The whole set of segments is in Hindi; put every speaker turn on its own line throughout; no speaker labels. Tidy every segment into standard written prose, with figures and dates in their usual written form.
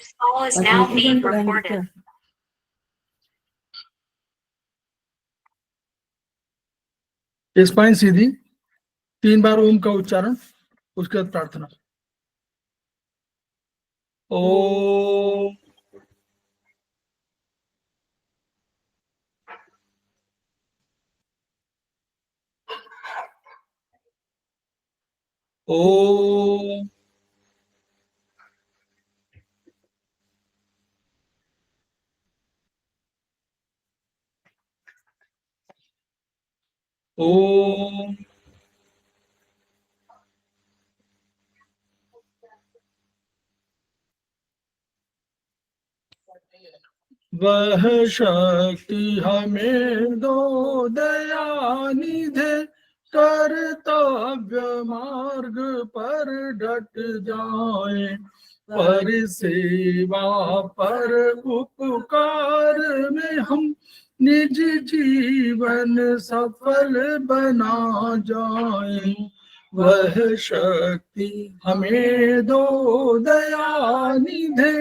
This call is now being recorded.
Spine सीधी, 3 बार ओम का उच्चारण, उसके बाद प्रार्थना। ओम ओम ओम वह शक्ति हमें दो दयानिधे, कर्तव्य मार्ग पर डट जाए, पर सेवा पर उपकार में हम निज जीवन सफल बना जाए। वह शक्ति हमें दो दयानिधे,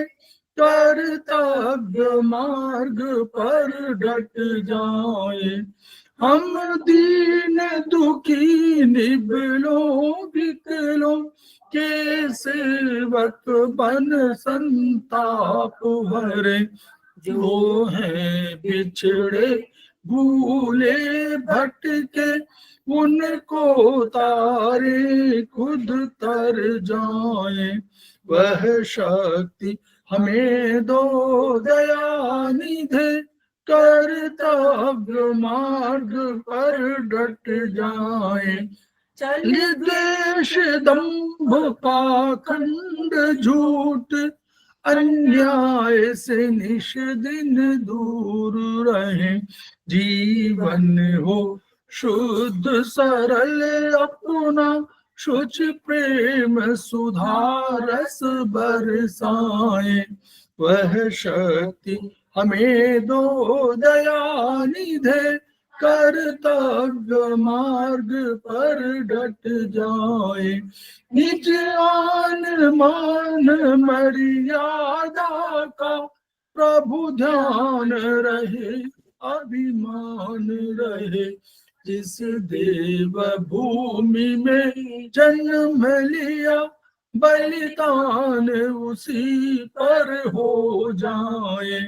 कर्तव्य मार्ग पर डट जाए। हम दीन दुखी निबलों विकलों के सेवक बन संताप भरे, जो है बिछड़े भूले भटके, उनको तारे खुद तर जाए। वह शक्ति हमें दो दयानिधे, कर्तव्य मार्ग पर डट जाए। चलिए द्वेष दंभ पाखंड झूठ अन्याय से निश दिन दूर रहे, जीवन हो शुद्ध सरल अपना, शुच प्रेम सुधारस बरसाए। वह शक्ति हमें दो दयानिधे, कर्तव्य मार्ग पर डट जाए। निज आन मान मर्यादा का प्रभु ध्यान रहे, अभिमान रहे, जिस देव भूमि में जन्म लिया, बलिदान उसी पर हो जाए।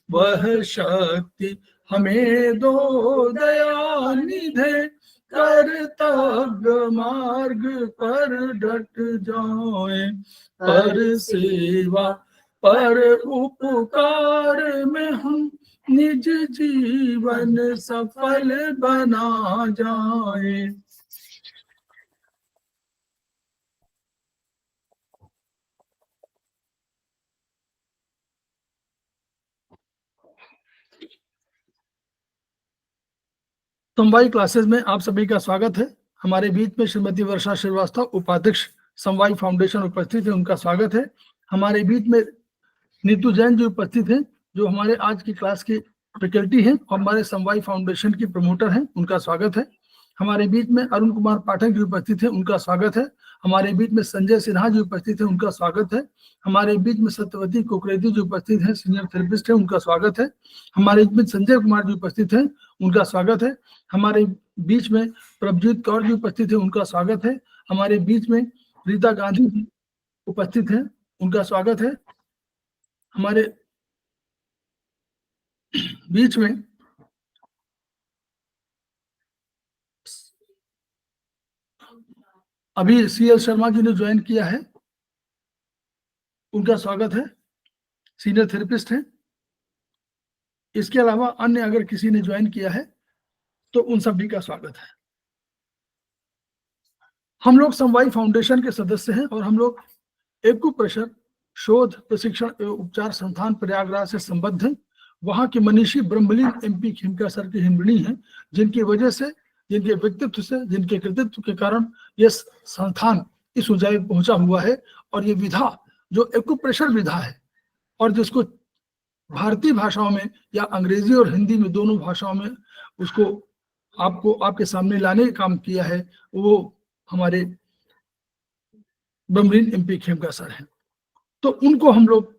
वह शक्ति हमें दो दयानिधे, कर्तव्य मार्ग पर डट जाए। पर सेवा पर उपकार में हम निज जीवन सफल बना जाए। समवाई क्लासेस में आप सभी का स्वागत है। हमारे बीच में श्रीमती वर्षा श्रीवास्तव, उपाध्यक्ष समवाई फाउंडेशन उपस्थित है, उनका स्वागत है। हमारे बीच में नीतू जैन जी उपस्थित हैं, जो हमारे आज की क्लास की फैकल्टी हैं और हमारे समवाई फाउंडेशन की प्रमोटर हैं, उनका स्वागत है। हमारे बीच में अरुण कुमार पाठक जी उपस्थित हैं, उनका स्वागत है। हमारे बीच में संजय सिन्हा जी उपस्थित हैं, उनका स्वागत है। हमारे बीच में सत्यवती कुकरेती जी उपस्थित हैं, सीनियर थेरेपिस्ट हैं, उनका स्वागत है। हमारे बीच में संजय कुमार जी उपस्थित हैं, उनका स्वागत है। हमारे बीच में प्रभजीत कौर जी उपस्थित है, उनका स्वागत है। हमारे बीच में रीता गांधी जी उपस्थित हैं, उनका स्वागत है। हमारे बीच में अभी सीएल शर्मा जी ने ज्वाइन किया है, उनका स्वागत है, सीनियर थेरेपिस्ट हैं। इसके अलावा अन्य अगर किसी ने ज्वाइन किया है तो उन सभी का स्वागत है। हम लोग समवाई फाउंडेशन के सदस्य हैं और हम लोग एक्यूप्रेशर शोध प्रशिक्षण एवं उपचार संस्थान प्रयागराज से संबद्ध हैं। वहां के मनीषी ब्रह्मलीन एमपी खेमका सर की हिमणी हैं, जिनकी वजह से, जिनके व्यक्तित्व से, जिनके कृतित्व के कारण यह संस्थान इस ऊंचाई पहुंचा हुआ है। और ये विधा जो एक्यूप्रेशर विधा है और जिसको भारतीय भाषाओं में या अंग्रेजी और हिंदी में दोनों भाषाओं में उसको आपको आपके सामने लाने का काम किया है, वो हमारे ब्रह्मलीन एमपी खेमका सर हैं। तो उनको हम लोग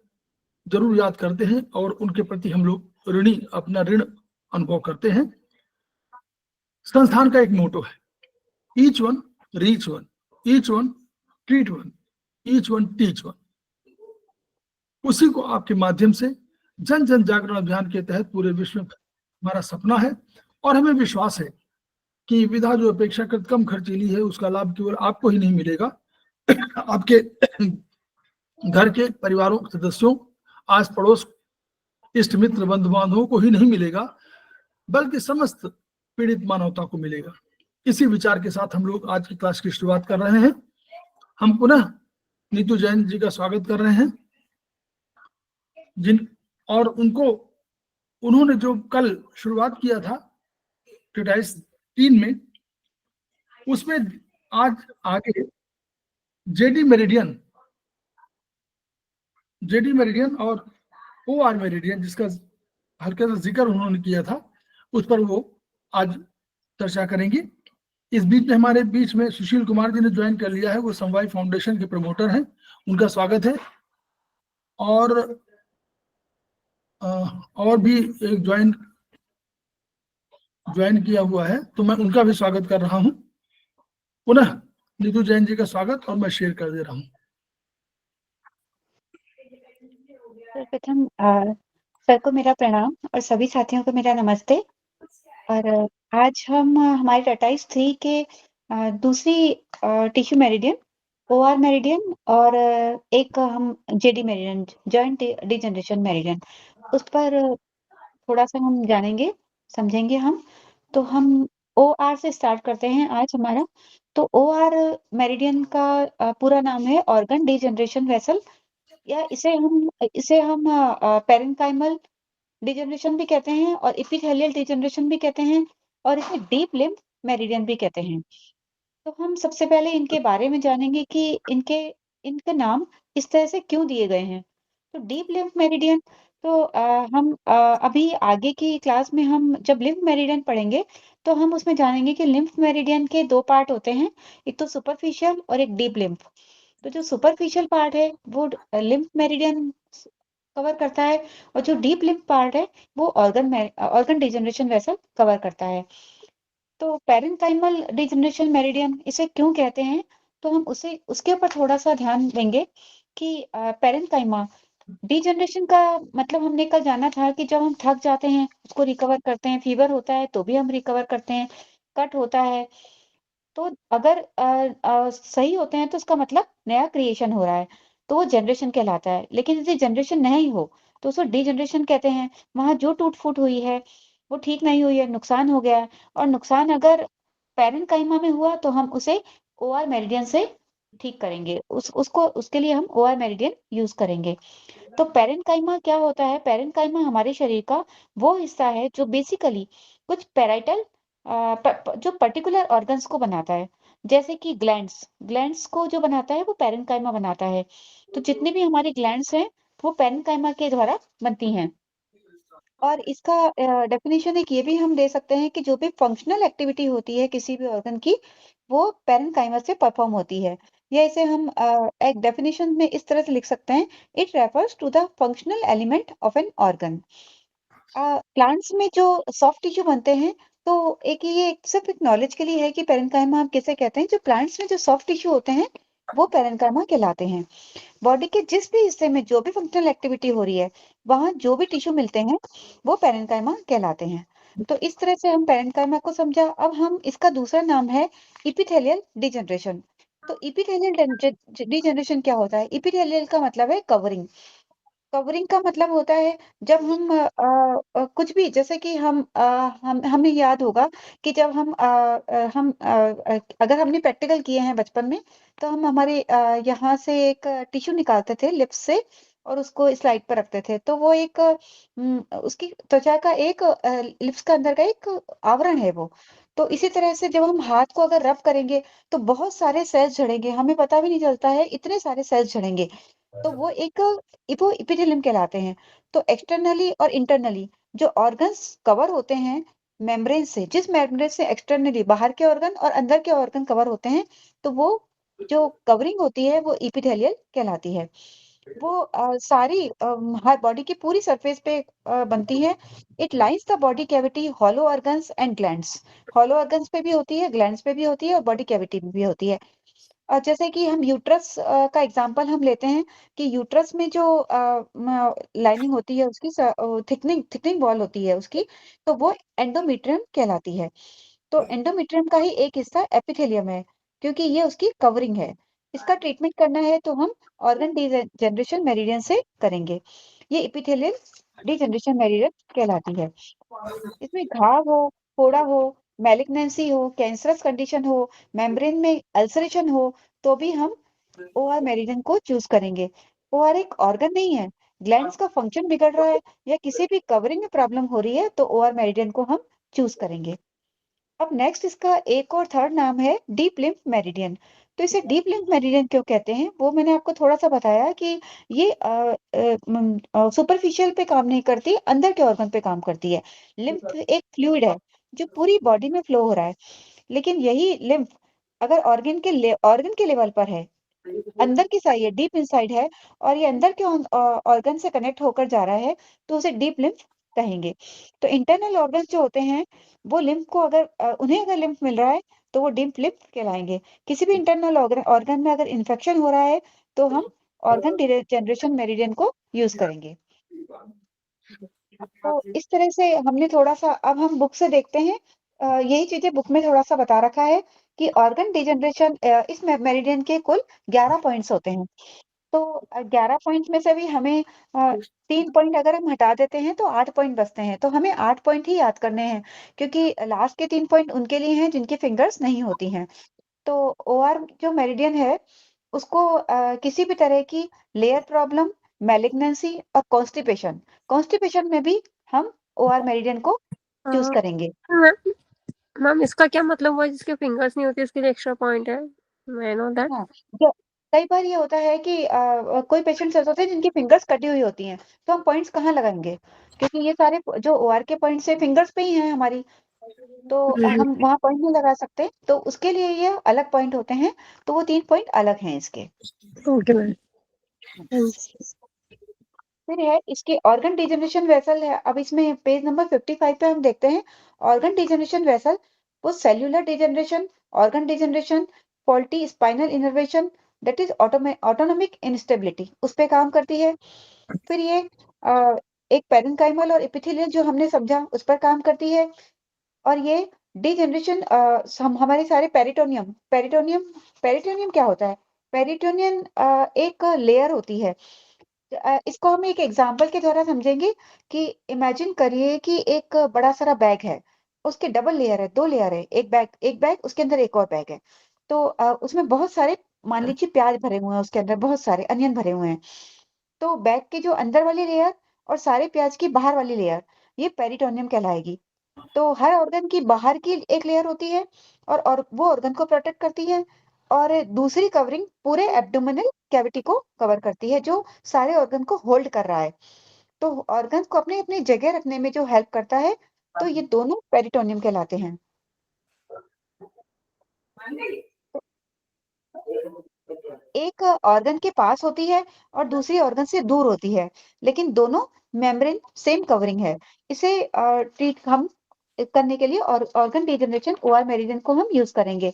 जरूर याद करते हैं और उनके प्रति हम लोग अपना ऋण अनुभव करते हैं। संस्थान का एक मोटो है, each one reach one, each one treat one, each one teach one. उसी को आपके माध्यम से जन जन जागरण अभियान के तहत पूरे विश्व में हमारा सपना है और हमें विश्वास है कि विधा जो अपेक्षाकृत कम खर्चीली है उसका लाभ केवल आपको ही नहीं मिलेगा, आपके घर के परिवारों सदस्यों, आस पड़ोस, इष्ट मित्र, बंधु बांधवों को ही नहीं मिलेगा, बल्कि समस्त पीड़ित मानवता को मिलेगा। इसी विचार के साथ हम लोग आज की क्लास की शुरुआत कर रहे हैं। हम पुनः नीतू जैन जी का स्वागत कर रहे हैं, और उन्होंने जो कल शुरुआत किया था ट्रेटाइस 3 में, उसमें आज आगे जेडी मेरिडियन और ओआर मेरिडियन, जिसका हल्का सा जिक्र उन्होंने किया था, उस पर वो आज चर्चा करेंगे। इस बीच में हमारे बीच में सुशील कुमार जी ने ज्वाइन कर लिया है, वो समवाय फाउंडेशन के प्रमोटर हैं, उनका स्वागत है। और भी एक ज्वाइन किया हुआ है, तो मैं उनका भी स्वागत कर रहा हूं। पुनः नीतू जैन जी का स्वागत और मैं शेयर कर दे रहा हूं।
सर्वप्रथम सर को मेरा प्रणाम और सभी साथियों को मेरा नमस्ते। और आज हम हमारे ट्रेटाइस 3 के दूसरी टिश्यू मेरिडियन, ओआर मेरिडियन और एक हम JD meridian, joint degeneration meridian, उस पर थोड़ा सा हम जानेंगे, समझेंगे हम। तो हम ओआर से स्टार्ट करते हैं आज हमारा। तो ओआर मेरिडियन का पूरा नाम है ऑर्गन डिजनरेशन वेसल, या इसे हम पेरेन्काइमल डिजनरेशन भी कहते हैं और एपिथेलियल डिजनरेशन भी कहते हैं और इसे डीप लिम्फ मेरिडियन भी कहते हैं। तो हम सबसे पहले इनके बारे में जानेंगे कि इनके नाम इस तरह से क्यों दिए गए हैं। तो डीप लिम्फ मेरिडियन, तो हम अभी आगे की क्लास में हम जब लिम्फ मेरिडियन पढ़ेंगे तो हम उसमें जानेंगे कि लिम्फ मेरिडियन के 2 पार्ट होते हैं, एक तो सुपरफिशियल और एक डीप लिम्फ। तो जो सुपरफिशियल पार्ट है वो लिम्फ मेरिडियन कवर करता है और जो डीप लिम्फ पार्ट है वो ऑर्गन डिजनरेशन वेसल कवर करता है। तो पेरेन्काइमल डिजनरेशन मेरिडियन इसे क्यों कहते हैं, तो हम उसके ऊपर थोड़ा सा ध्यान देंगे कि पेरेन्काइमा डिजनरेशन का मतलब हमने कल जाना था कि जब हम थक जाते हैं उसको रिकवर करते हैं, फीवर होता है तो भी हम रिकवर करते हैं, कट होता है तो अगर सही होते हैं तो उसका मतलब नया क्रिएशन हो रहा है, तो वो जनरेशन कहलाता है। लेकिन यदि जनरेशन नहीं हो तो उसको डीजनरेशन कहते हैं। वहाँ जो टूट-फूट हुई है, वो ठीक नहीं हुई है, नुकसान हो गया है और नुकसान अगर पैरेन्काइमा में हुआ तो हम उसे ओआर मेरिडियन से ठीक करेंगे। उसके लिए हम ओआर मेरिडियन यूज़ करेंगे। तो पैरेन्काइमा क्या होता है? पैरेन्काइमा हमारे शरीर का वो हिस्सा है जो बेसिकली कुछ पैराइटल जो पर्टिकुलर ऑर्गन्स को बनाता है, जैसे कि ग्लैंड्स को जो बनाता है वो पैरेन्काइमा बनाता है। तो जितनी भी हमारी ग्लैंड्स हैं वो पैरेन्काइमा के द्वारा बनती हैं। और इसका डेफिनेशन एक ये भी हम दे सकते हैं कि जो भी फंक्शनल एक्टिविटी होती है किसी भी ऑर्गन की, वो पैरेन्काइमा से परफॉर्म होती है। या इसे हम एक डेफिनेशन में इस तरह से लिख सकते हैं, it refers to the functional element of an organ. Plants में जो सॉफ्ट टिश्यू बनते हैं, तो ये सिर्फ एक नॉलेज के लिए है कि पैरेन्काइमा हम किसे कहते हैं। जो प्लांट्स में जो सॉफ्ट टिश्यू होते हैं, वो पैरेन्काइमा कहलाते हैं। बॉडी के जिस भी हिस्से में जो भी फंक्शनल एक्टिविटी हो रही है, वहाँ जो भी टिश्यू मिलते हैं, वो पैरेन्काइमा कहलाते हैं। तो इस तरह से हम पैरेन्काइमा को समझा। अब हम इसका दूसरा नाम है एपिथेलियल डिजनरेशन। तो एपिथेलियल डिजनरेशन क्या होता है? एपिथेलियल का मतलब है कवरिंग। कवरिंग का मतलब होता है जब हम कुछ भी, जैसे कि हमें याद होगा कि जब अगर हमने प्रैक्टिकल किए हैं बचपन में, तो हम हमारे यहाँ से एक टिश्यू निकालते थे लिप्स से और उसको स्लाइड पर रखते थे। तो वो एक उसकी त्वचा का एक लिप्स का अंदर का एक आवरण है वो। तो इसी तरह से जब हम हाथ को अगर रब करेंगे तो बहुत सारे सेल्स झड़ेंगे, हमें पता भी नहीं चलता है इतने सारे सेल्स झड़ेंगे। तो वो एपिथेलियम कहलाते हैं। तो एक्सटर्नली और इंटरनली जो ऑर्गन्स कवर होते हैं मेम्ब्रेन से, जिस मेम्ब्रेन से एक्सटर्नली बाहर के ऑर्गन और अंदर के ऑर्गन कवर होते हैं, तो वो जो कवरिंग होती है वो एपिथेलियल कहलाती है। वो सारी हर बॉडी की पूरी सरफेस पे बनती है। It lines the body cavity, hollow organs and glands. Hollow organs पे भी होती है, ग्लैंड्स पे भी होती है और बॉडी कैविटी में भी होती है। जैसे कि हम यूट्रस का एग्जांपल हम लेते हैं कि यूट्रस में जो लाइनिंग होती है उसकी थिकनिंग थिकनिंग वॉल होती है उसकी, तो वो एंडोमेट्रियम कहलाती है। तो एंडोमेट्रियम का ही एक हिस्सा एपिथेलियम है, क्योंकि ये उसकी कवरिंग है। इसका ट्रीटमेंट करना है तो हम ऑर्गन डीजनरेशन मेरिडियन से करेंगे। ये एपिथेलियल डीजनरेशन मेरिडियन कहलाती है। इसमें घाव हो, फोड़ा हो, मैलिग्नेंसी हो, कैंसरस कंडीशन हो, मेम्ब्रेन में अल्सरेशन हो, तो भी हम ओआर मेरिडियन को चूज करेंगे। ओआर एक ऑर्गन नहीं है। ग्लैंड्स का फंक्शन बिगड़ रहा है या किसी भी कवरिंग में प्रॉब्लम हो रही है तो ओआर मेरिडियन को हम चूज करेंगे। अब नेक्स्ट इसका एक और थर्ड नाम है डीप लिम्फ मेरिडियन। तो इसे डीप लिम्फ मेरिडियन क्यों कहते हैं वो मैंने आपको थोड़ा सा बताया कि ये सुपरफिशियल पे काम नहीं करती, अंदर के ऑर्गन पे काम करती है। लिम्फ एक फ्लूइड है जो पूरी बॉडी में फ्लो हो रहा है, लेकिन यही लिम्फ अगर ऑर्गन के लेवल पर है, अंदर की साइड है, डीप इनसाइड है, और ये अंदर के ऑर्गन से कनेक्ट होकर जा रहा है, तो उसे डीप लिम्फ कहेंगे। तो इंटरनल ऑर्गन जो होते हैं वो लिम्फ को उन्हें अगर लिम्फ मिल रहा है तो वो डीप लिम्फ कहलाएंगे। किसी भी इंटरनल ऑर्गन में अगर इन्फेक्शन हो रहा है तो हम ऑर्गन जनरेशन मेरिडियन को यूज करेंगे। तो इस तरह से हमने थोड़ा सा, अब हम बुक से देखते हैं। यही चीजें बुक में थोड़ा सा बता रखा है कि ऑर्गन डिजनरेशन, इस मेरिडियन के कुल 11 पॉइंट्स होते हैं। तो 11 पॉइंट में से भी हमें 3 पॉइंट अगर हम हटा देते हैं तो 8 पॉइंट बचते हैं, तो हमें 8 पॉइंट ही याद करने हैं, क्योंकि लास्ट के 3 पॉइंट उनके लिए हैं जिनकी फिंगर्स नहीं होती हैं। तो ओआर जो मेरिडियन है उसको किसी भी तरह की लेयर प्रॉब्लम, मैलिग्नेंसी और कॉन्स्टिपेशन कॉन्स्टिपेशन में भी हम ओआर मेरिडियन को चूज करेंगे।
मैम मैम, इसका क्या मतलब हुआ जिसके फिंगर्स नहीं होती उसके लिए एक्स्ट्रा पॉइंट है? मैं नो दैट।
हाँ, कई बार ये होता है कि कोई पेशेंट्स ऐसे होते हैं जिनकी फिंगर्स कटी हुई होती हैं, तो हम पॉइंट्स कहाँ लगाएंगे, क्योंकि ये सारे जो ओआर के पॉइंट्स है फिंगर्स पे ही हैं हमारी, तो हम वहाँ पॉइंट नहीं लगा सकते, तो उसके लिए ये अलग पॉइंट होते हैं। तो वो 3 पॉइंट अलग हैं इसके।
Okay ma'am, thanks.
फिर है इसके ऑर्गन डिजनरेशन वेसल है। अब इसमें पेज नंबर 55 पे हम देखते हैं ऑर्गन डिजनरेशन वेसल। वो cellular degeneration, organ degeneration, faulty spinal innervation, that is autonomic instability, उस पे काम करती है। फिर ये एक पेरेन्काइमल और एपिथेलियल जो हमने समझा उस पर काम करती है। और ये डिजनरेशन हम हमारे सारे पेरिटोनियम पेरिटोनियम पेरिटोनियम क्या होता है? पेरिटोनियम एक लेयर होती है। इसको हम एक एग्जांपल के द्वारा समझेंगे कि इमेजिन करिए कि एक बड़ा सारा बैग है, उसके डबल लेयर है, 2 लेयर है, एक बैग उसके अंदर एक और बैग है। तो उसमें बहुत सारे, मान लीजिए प्याज भरे हुए हैं, उसके अंदर बहुत सारे अनियन भरे हुए हैं। तो बैग के जो अंदर वाली लेयर और सारे प्याज की बाहर वाली लेयर, ये पेरिटोनियम कहलाएगी। तो हर ऑर्गन की बाहर की एक लेयर होती है और वो ऑर्गन को प्रोटेक्ट करती है, और दूसरी कवरिंग पूरे एब्डोमिनल कैविटी को कवर करती है जो सारे ऑर्गन को होल्ड कर रहा है। तो ऑर्गन को अपने अपनी जगह रखने में जो हेल्प करता है, तो ये दोनों पेरिटोनियम कहलाते हैं। एक ऑर्गन के पास होती है और दूसरी ऑर्गन से दूर होती है, लेकिन दोनों मेम्ब्रेन सेम कवरिंग है। इसे ट्रीट हम करने के लिए और ऑर्गन डिजनरेशन ओआर मेरिडियन को हम यूज करेंगे।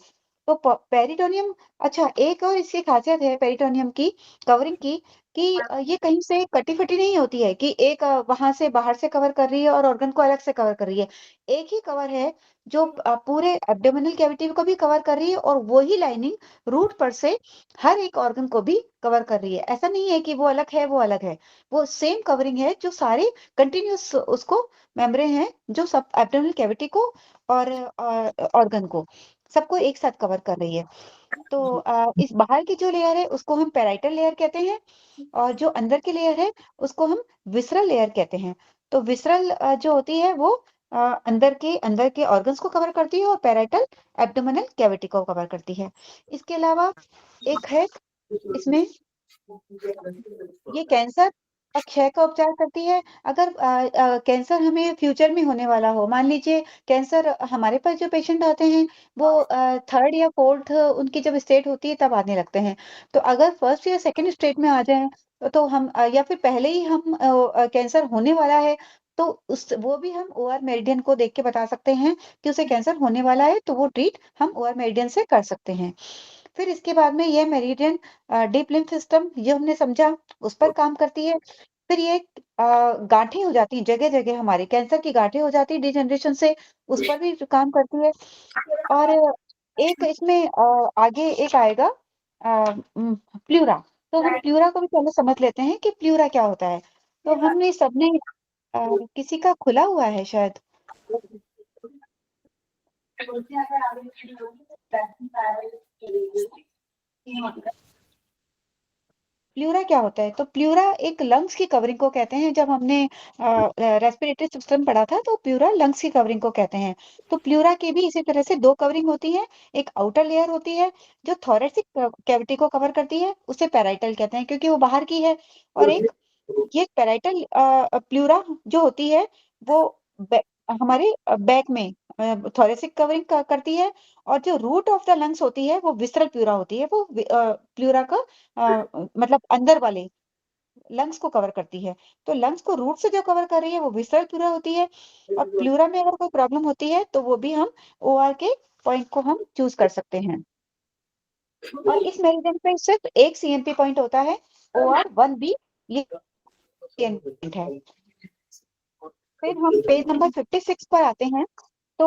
तो पेरिटोनियम, अच्छा एक और इसकी खासियत है पेरिटोनियम की कवरिंग की, कि ये कहीं से कटी फटी नहीं होती है कि एक वहां से बाहर से कवर कर रही है और ऑर्गन को अलग से कवर कर रही है। एक ही कवर है जो पूरे एब्डोमिनल कैविटी को भी कवर कर रही है, और वही लाइनिंग रूट पर से हर एक ऑर्गन को भी कवर कर रही है। ऐसा नहीं है कि वो अलग है वो अलग है, वो सेम कवरिंग है जो सारे कंटिन्यूस उसको मेम्ब्रेन है जो सब एब्डोमिनल कैविटी को और ऑर्गन को सबको एक साथ कवर कर रही है। तो इस बाहर की जो लेयर है उसको हम पेराइटल लेयर कहते हैं, और जो अंदर की लेयर है उसको हम विसरल लेयर कहते हैं। तो विसरल जो होती है वो अंदर के ऑर्गन्स को कवर करती है, और पेराइटल एब्डोमिनल कैविटी को कवर करती है। इसके अलावा एक है इसमें, ये कैंसर क्षय का उपचार करती है। अगर कैंसर हमें फ्यूचर में होने वाला हो, मान लीजिए कैंसर हमारे पास जो पेशेंट आते हैं वो थर्ड या फोर्थ उनकी जब स्टेट होती है तब आने लगते हैं। तो अगर फर्स्ट या सेकंड स्टेट में आ जाएँ तो हम या फिर पहले ही हम कैंसर होने वाला है तो उस वो भी हम ओआर मेरिडियन को देख के बता सकते हैं कि उसे कैंसर होने वाला है, तो वो ट्रीट हम ओआर मेरिडियन से कर सकते हैं। फिर इसके बाद में ये मेरिडियन डीप लिम्फ सिस्टम ये हमने समझा, उस पर काम करती है। फिर ये गाँठें हो जाती हैं जगह-जगह हमारे कैंसर की गाँठें हो जाती हैं डिजनरेशन से, उस पर भी काम करती है। और एक इसमें आगे एक आएगा प्लूरा। तो हम प्लूरा को भी पहले समझ लेते हैं कि प्लूरा क्या होता है। तो हमने सबने किसी का खुला हुआ है शायद। प्लूरा क्या होता है? तो प्लूरा एक लंग्स की कवरिंग को कहते हैं। जब हमने रेस्पिरेटरी सिस्टम पढ़ा था तो प्लूरा लंग्स की कवरिंग को कहते हैं। तो प्लूरा की भी इसी तरह से 2 कवरिंग होती है। एक आउटर लेयर होती है जो थोरैसिक कैविटी को कवर करती है, उसे पैराइटल कहते हैं क्योंकि वो बाहर की है। और एक ये पैराइटल प्लूरा जो होती है वो बै हमारे बैक में थोरैसिक कवरिंग करती है। और जो रूट ऑफ द लंग्स होती है वो विसरल प्लूरा होती है। वो प्लूरा का मतलब अंदर वाले लंग्स को कवर करती है। तो लंग्स को रूट से जो कवर कर रही है वो विसरल प्लूरा होती है। और प्लूरा में अगर कोई प्रॉब्लम होती है तो वो भी हम ओआर के पॉइंट को हम चूज़ कर सकते हैं। और इस मेरिडियन पे सिर्फ एक सीएमपी पॉइंट होता है, ओआर 1बी ये पॉइंट है। फिर हम पेज नंबर 56 पर आते हैं। तो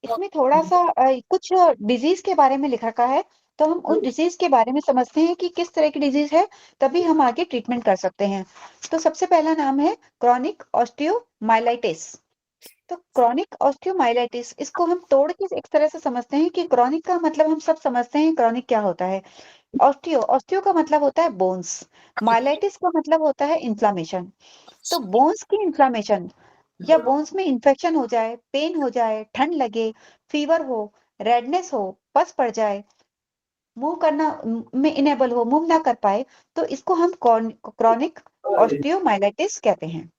इसमें थोड़ा-सा कुछ डिज़ीज़ के बारे में लिख रखा है, तो हम उस डिज़ीज़ के बारे में समझते हैं कि किस तरह की डिज़ीज़ है, तभी हम आगे ट्रीटमेंट कर सकते हैं। तो सबसे पहला नाम है क्रॉनिक ऑस्टियोमाइलाइटिस। तो क्रॉनिक ऑस्टियोमाइलाइटिस इसको हम तोड़ के एक तरह से समझते हैं कि क्रॉनिक का मतलब हम सब समझते हैं क्रॉनिक क्या होता है। ऑस्टियो का मतलब होता है बोन्स, माइलाइटिस का मतलब होता है इन्फ्लेमेशन। तो बोन्स की इन्फ्लेमेशन या बोन्स में इन्फेक्शन हो जाए, पेन हो जाए, ठंड लगे, फीवर हो, रेडनेस हो, पस पड़ जाए, मूव करना में इनेबल हो, मूव ना कर पाए, तो इसको हम क्रॉनिक ऑस्टियोमाइलाइटिस कहते हैं।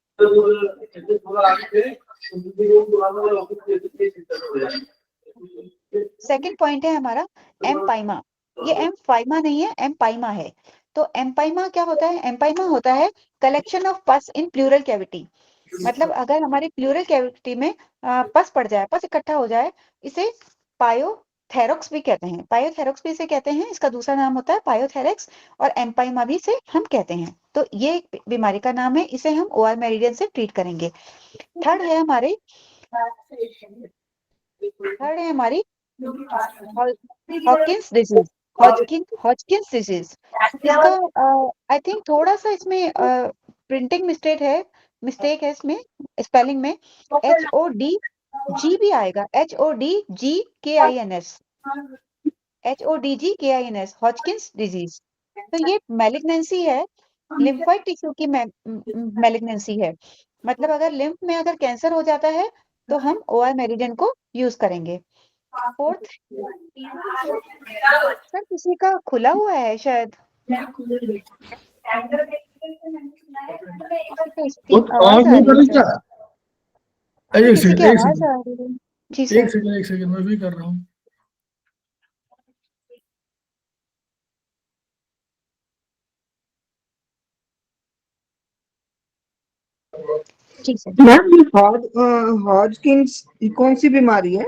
सेकंड पॉइंट है हमारा एम्पाइमा। ये एम्फाइमा नहीं है, एम्पाइमा है। तो एम्पाइमा क्या होता है? एम्पाइमा होता है कलेक्शन ऑफ पस इन प्लूरल कैविटी। मतलब अगर हमारी प्लूरल कैविटी में पस पड़ जाए, पस इकट्ठा हो जाए, इसे पायोथेरोक्स भी कहते हैं। पायोथेरोक्स भी इसे कहते हैं, इसका दूसरा नाम होता है पायोथेरेक्स। और एम्पाइमा भी इसे हम कहते हैं। तो ये एक बीमारी का नाम है, इसे हम ओआर मेरिडियन से ट्रीट करेंगे। थर्ड है हमारी हॉकिंस डिजीज। हॉजकिंस डिजीज इसका आई थिंक थोड़ा सा इसमें प्रिंटिंग मिस्टेक है इसमें स्पेलिंग में। HODG भी आएगा, HODGKINS, HODGKINS हॉजकिंस डिजीज। तो ये मैलिग्नेंसी है, लिम्फोइड टिश्यू की मैलिग्नेंसी है। मतलब अगर लिम्फ में अगर कैंसर हो जाता है तो हम ओआर मेरिडियन को यूज करेंगे। फोर्थ सर किसी का खुला हुआ है शायद। इसकी
और
आवाज आ
नहीं
रही
कर
है
रही क्या?
सर। किसी की आवाज आ रही है। जी सर।
एक सेकंड मैं भी कर रहा हूँ।
जी सर।
मैम हॉजकिंस कौन सी बीमारी है?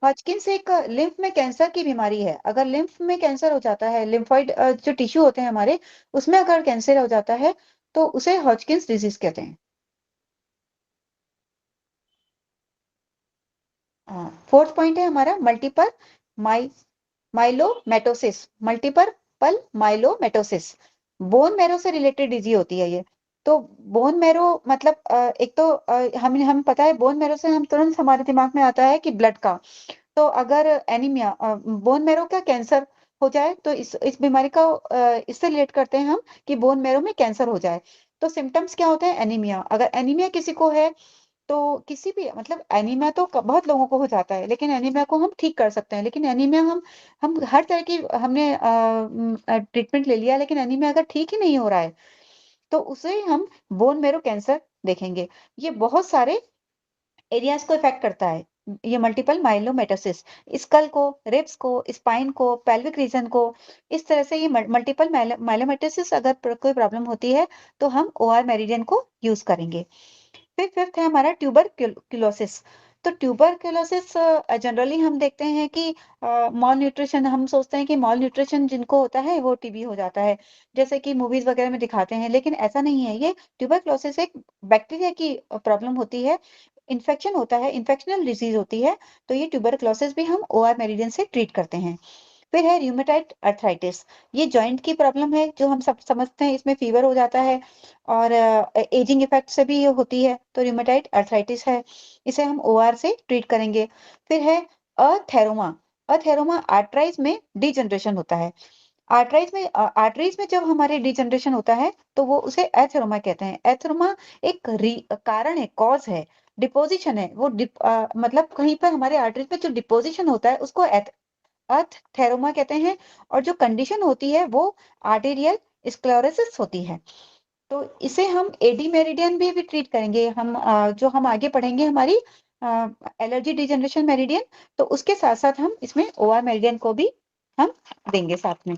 हॉजकिंस एक लिम्फ में कैंसर की बीमारी है। अगर लिम्फ में कैंसर हो जाता है, लिम्फोइड जो टिश्यू होते हैं हमारे, उसमें अगर कैंसर हो जाता है तो उसे हॉजकिंस डिजीज कहते हैं। फोर्थ पॉइंट है हमारा मल्टीपल माइलोमेटोसिस। मल्टीपल माइलोमेटोसिस बोन मैरो से रिलेटेड डिजीज होती है ये। तो बोन मैरो मतलब एक तो हम पता है बोन मैरो से हम तुरंत हमारे दिमाग में आता है कि ब्लड का। तो अगर एनीमिया बोन मैरो का कैंसर हो जाए तो इस बीमारी का इससे रिलेट करते हैं हम कि बोन मैरो में कैंसर हो जाए। तो सिम्टम्स क्या होते हैं? एनीमिया। अगर एनीमिया किसी को है तो किसी भी मतलब एनीमिया तो बहुत लोगों को हो जाता है, लेकिन एनीमिया को हम ठीक कर सकते हैं। लेकिन एनीमिया हम हर तरह की हमने ट्रीटमेंट ले लिया, लेकिन एनीमिया अगर ठीक ही नहीं हो रहा है तो उसे हम बोन मैरो कैंसर देखेंगे। ये बहुत सारे एरियाज को इफेक्ट करता है। ये मल्टीपल माइलोमेटासिस स्कल को, रिब्स को, स्पाइन को, पेल्विक रीजन को, इस तरह से ये मल्टीपल माइलोमेटासिस अगर कोई प्रॉब्लम होती है तो हम ओआर मेरिडियन को यूज करेंगे। फिर फिफ्थ है हमारा ट्यूबरक्लोसिस। तो ट्यूबरक्लोसिस जनरली हम देखते हैं कि मॉल न्यूट्रिशन, हम सोचते हैं कि मॉल न्यूट्रिशन जिनको होता है वो टीबी हो जाता है, जैसे कि मूवीज वगैरह में दिखाते हैं, लेकिन ऐसा नहीं है। ये ट्यूबरक्लोसिस एक बैक्टीरिया की प्रॉब्लम होती है, इन्फेक्शन होता है, इन्फेक्शनल डिजीज होती है। तो ये ट्यूबरक्लोसिस भी हम ओआर मेरिडियन से ट्रीट करते हैं। फिर है रूमेटाइड अर्थराइटिस। ये जॉइंट की प्रॉब्लम है जो हम सब समझते हैं, इसमें फीवर हो जाता है और एजिंग इफेक्ट से भी ये होती है, तो रूमेटाइड अर्थराइटिस है, इसे हम ओआर से ट्रीट करेंगे। फिर है अथेरोमा। अथेरोमा आर्टराइज में डिजनरेशन होता है। आर्टरीज में जब हमारे डिजनरेशन होता है तो वो उसे एथेरोमा कहते हैं। एथेरोमा एक कारण है, कॉज है, डिपोजिशन है। वो मतलब कहीं पर हमारे आर्टरीज में जो डिपोजिशन होता है उसको अथेरोमा कहते हैं, और जो कंडीशन होती है वो आर्टेरियल स्क्लेरोसिस होती है। तो इसे हम एडी मेरिडियन भी ट्रीट करेंगे। हम जो हम आगे पढ़ेंगे हमारी एलर्जी डिजनरेशन मेरिडियन, तो उसके साथ साथ हम इसमें ओआर मेरिडियन को भी हम देंगे साथ में।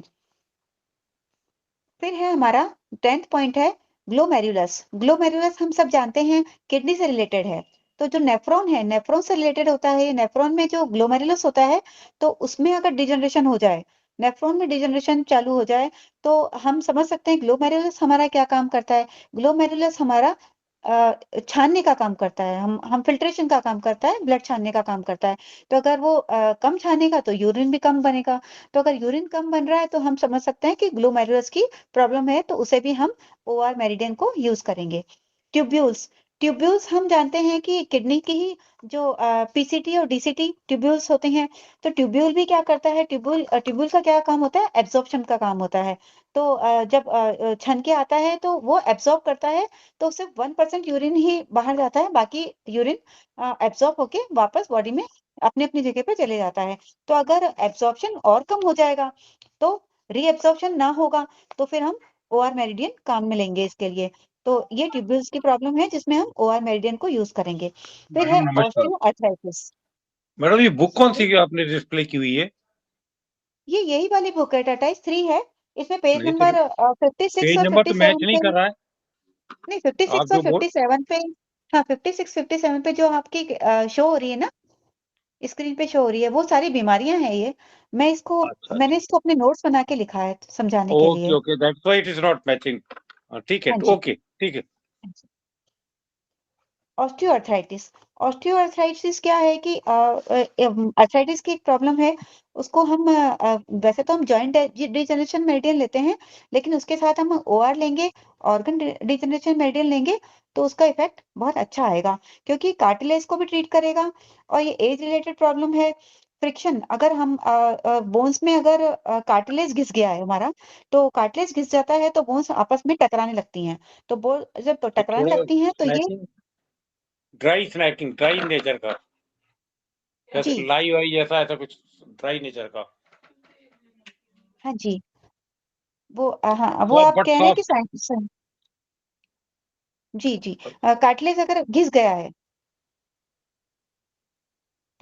फिर है हमारा 10th पॉइंट है ग्लोमेरुलस। ग्लोमेरुलस हम सब जानते हैं किडनी से रिलेटेड है। तो जो नेफ्रॉन है, नेफ्रॉन से रिलेटेड होता है। नेफ्रॉन में जो ग्लोमेरुलस होता है तो उसमें अगर डिजनरेशन हो जाए, नेफ्रॉन में डिजनरेशन चालू हो जाए, तो हम समझ सकते हैं ग्लोमेरुलस हमारा क्या काम करता है। ग्लोमेरुलस हमारा छानने का काम करता है, हम फिल्ट्रेशन का काम करता है, ब्लड छानने का काम करता है। तो अगर वो कम छानेगा तो यूरिन भी कम बनेगा। तो अगर यूरिन कम बन रहा है तो हम समझ सकते हैं कि ग्लोमेरुलस की प्रॉब्लम है, तो उसे भी हम ओआर मेरिडियन को यूज करेंगे। ट्यूब्यूल्स। ट्यूब्यूल्स हम जानते हैं कि किडनी की ही जो पीसीटी और डीसीटी ट्यूब्यूल्स होते हैं। तो ट्यूब्यूल भी क्या करता है, ट्यूब्यूल का क्या काम होता है, एब्जॉर्प्शन का काम होता है। तो जब छन के आता है तो वो एब्जॉर्ब करता है, तो सिर्फ 1% यूरिन ही बाहर जाता है, बाकी यूरिन एब्जॉर्ब होके वापस बॉडी में अपनी अपनी जगह पे चले जाता है। तो अगर एब्जॉर्प्शन और कम हो जाएगा तो रीएब्जॉर्प्शन ना होगा, तो फिर हम ओआर मेरिडियन काम में लेंगे इसके लिए। तो ये ट्यूब्यूल्स की प्रॉब्लम है जिसमें हम ओआर मेरिडियन को यूज करेंगे। फिर है
मैडम नमस्कार।
ऑस्टियोआर्थराइटिस।
मैडम ये बुक कौन सी आपने डिस्प्ले की हुई है?
ये यही वाली बुक है, टाटाइस 3 है। इसमें पेज
ये तो
नंबर 56
पेज
और
नंबर तो मैच
57
नहीं
पे,
कर रहा है।
नहीं
आप
56 और
जो बोल
57 पे, हाँ 56 57 पे जो आपकी शो हो रही है ना, स्क्रीन पे शो हो रही है, वो सारी बीमारियां हैं ये।
अच्छा
मैंने
अच्छा,
इसको अपने नोट्स बना के लिखा है समझाने के
ओके
लिए।
Okay, that's why it is not matching. ठीक है,
हाँ जी।
ओके ठीक है।
ऑस्टियोआर्थराइटिस। ऑस्टियोआर्थराइटिस क्या है कि अर्थराइटिस की एक प्रॉब्लम है। उसको हम वैसे तो हम जॉइंट डिजनरेशन मेरिडियन लेते हैं, लेकिन उसके साथ हम ओआर लेंगे, ऑर्गन डिजनरेशन मेरिडियन लेंगे, तो उसका इफेक्ट बहुत अच्छा आएगा, क्योंकि कार्टिलेज को भी ट्रीट करेगा। और ये एज रिलेटेड प्रॉब्लम है। फ्रिक्शन, अगर हम बोन्स में अगर कार्टिलेज घिस गया है हमारा, तो कार्टिलेज घिस जाता है तो बोन्स आपस में टकराने लगती हैं। तो बोन जब
तो
टकराने
थोड़ा
लगती हैं तो ये,
snacking, dry snacking, dry nature का, जैसे
जी,
लाई वाई ऐसा ऐसा कुछ ड्राई नेचर का।
हाँ जी, वो हाँ, वो
सॉफ्ट
आप
बट
कह रहे हैं कि
सॉफ्ट।
जी, जी। कार्टिलेज अगर घिस गया है,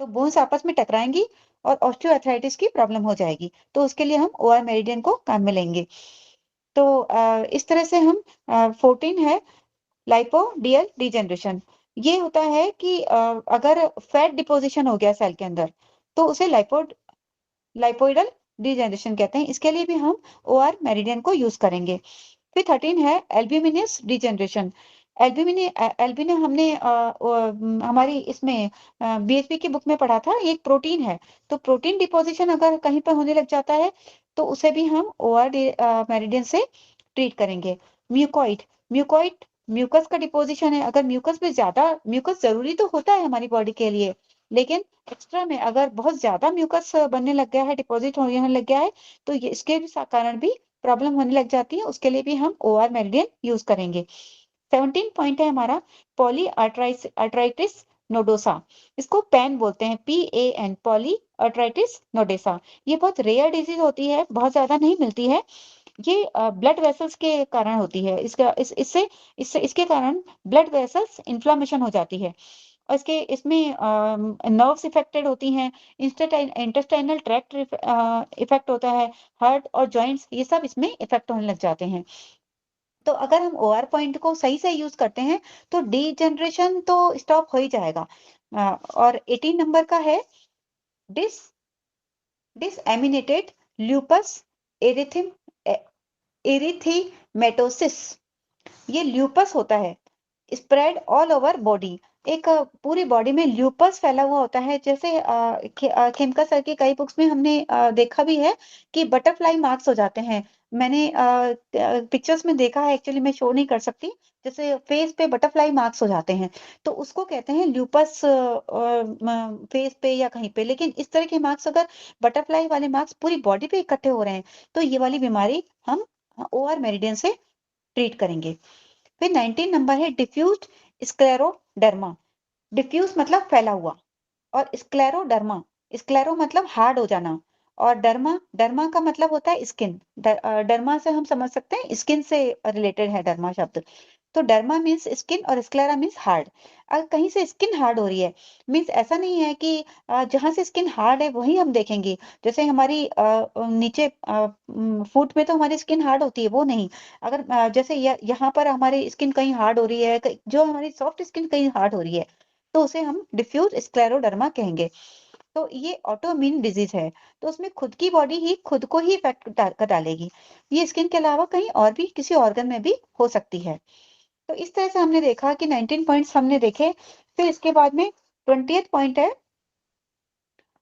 तो बोन्स आपस में टकराएँगी और ऑस्टियोआर्थराइटिस की प्रॉब्लम हो जाएगी। तो उसके लिए हम ओआर मेरिडियन को काम में लेंगे। तो इस तरह से हम 14 है लाइपोडियल डिजनरेशन। ये होता है कि अगर फैट डिपोज़िशन हो गया सेल के अंदर, तो उसे लाइपोइडल डिजनरेशन कहते हैं। इसके लिए भी हम ओआर मेरिडियन को यूज़ करेंगे। फिर 13 है एल्ब्यूमिनस डिजनरेशन। एल्ब्यूमिन हमने हमारी इसमें बीएसपी की बुक में पढ़ा था, ये एक प्रोटीन है। तो प्रोटीन डिपोजिशन अगर कहीं पर होने लग जाता है, तो उसे भी हम ओआर मेरिडियन से ट्रीट करेंगे। म्यूकोइड। म्यूकोइड म्यूकस का डिपोजिशन है। अगर म्यूकस में ज्यादा, म्यूकस जरूरी तो होता है हमारी बॉडी के लिए, लेकिन एक्स्ट्रा में अगर बहुत ज्यादा म्यूकस बनने लग गया है, डिपॉजिट होने लग गया है, तो ये इसके कारण भी प्रॉब्लम होने लग जाती है। उसके लिए भी हम ओआर मेरिडियन यूज करेंगे। 17 पॉइंट है हमारा पॉली आर्ट्राइटिस नोडोसा। इसको पैन बोलते हैं, पॉली आर्ट्राइटिस नोडोसा। ये बहुत रेयर डिजीज होती है, बहुत ज्यादा नहीं मिलती है। ये ब्लड वेसल्स के कारण होती है। इसके कारण ब्लड वेसल्स इन्फ्लामेशन हो जाती है और इसमें नर्व्स इफेक्टेड होती हैं, इंटेस्टाइनल ट्रैक्ट इफेक्ट होता है, हार्ट और जॉइंट्स ये सब इसमें इफेक्ट होने लग जाते हैं। तो अगर हम OR पॉइंट को सही से यूज करते हैं तो डीजनरेशन तो स्टॉप हो ही जाएगा। और 18 नंबर का है डिसएमिनेटेड ल्यूपस एरिथेमेटोसिस। ये ल्यूपस होता है, स्प्रेड ऑल ओवर बॉडी। एक पूरी बॉडी में ल्यूपस फैला हुआ होता है। जैसे खेमका सर की कई बुक्स में हमने देखा भी है कि बटरफ्लाई मार्क्स हो जाते हैं। मैंने पिक्चर्स में देखा है, एक्चुअली मैं शो नहीं कर सकती। जैसे फेस पे बटरफ्लाई मार्क्स हो जाते हैं तो उसको कहते हैं ल्यूपस फेस पे या कहीं पे। लेकिन इस तरह के मार्क्स अगर बटरफ्लाई वाले मार्क्स पूरी बॉडी पे इकट्ठे हो रहे हैं तो ये वाली बीमारी हम OR मेरिडियन से ट्रीट करेंगे। फिर 19 नंबर है डिफ्यूज स्क्लेरोडर्मा। डिफ्यूज मतलब फैला हुआ और स्क्लेरोडर्मा, स्क्लेरो मतलब हार्ड हो जाना और डर्मा, डर्मा का मतलब होता है स्किन। डर्मा से हम समझ सकते हैं स्किन से रिलेटेड है डर्मा शब्द। तो डर्मा मीन्स स्किन और स्क्लेरा मीन्स हार्ड। अगर कहीं से स्किन हार्ड हो रही है मीन्स ऐसा नहीं है कि जहां से स्किन हार्ड है वही हम देखेंगे। जैसे हमारी नीचे फुट में तो हमारी स्किन हार्ड होती है, वो नहीं। अगर जैसे यहाँ पर हमारी स्किन कहीं हार्ड हो रही है, जो हमारी सॉफ्ट स्किन कहीं हार्ड हो रही है तो उसे हम डिफ्यूज स्क्लेरोडर्मा कहेंगे। तो ये ऑटोइम्यून डिजीज है तो उसमें खुद की बॉडी ही खुद को ही इफेक्ट कर डालेगी। ये स्किन के अलावा कहीं और भी किसी ऑर्गन में भी हो सकती है। तो इस तरह से हमने देखा कि 19 पॉइंट्स हमने देखे। फिर इसके बाद में 20th पॉइंट है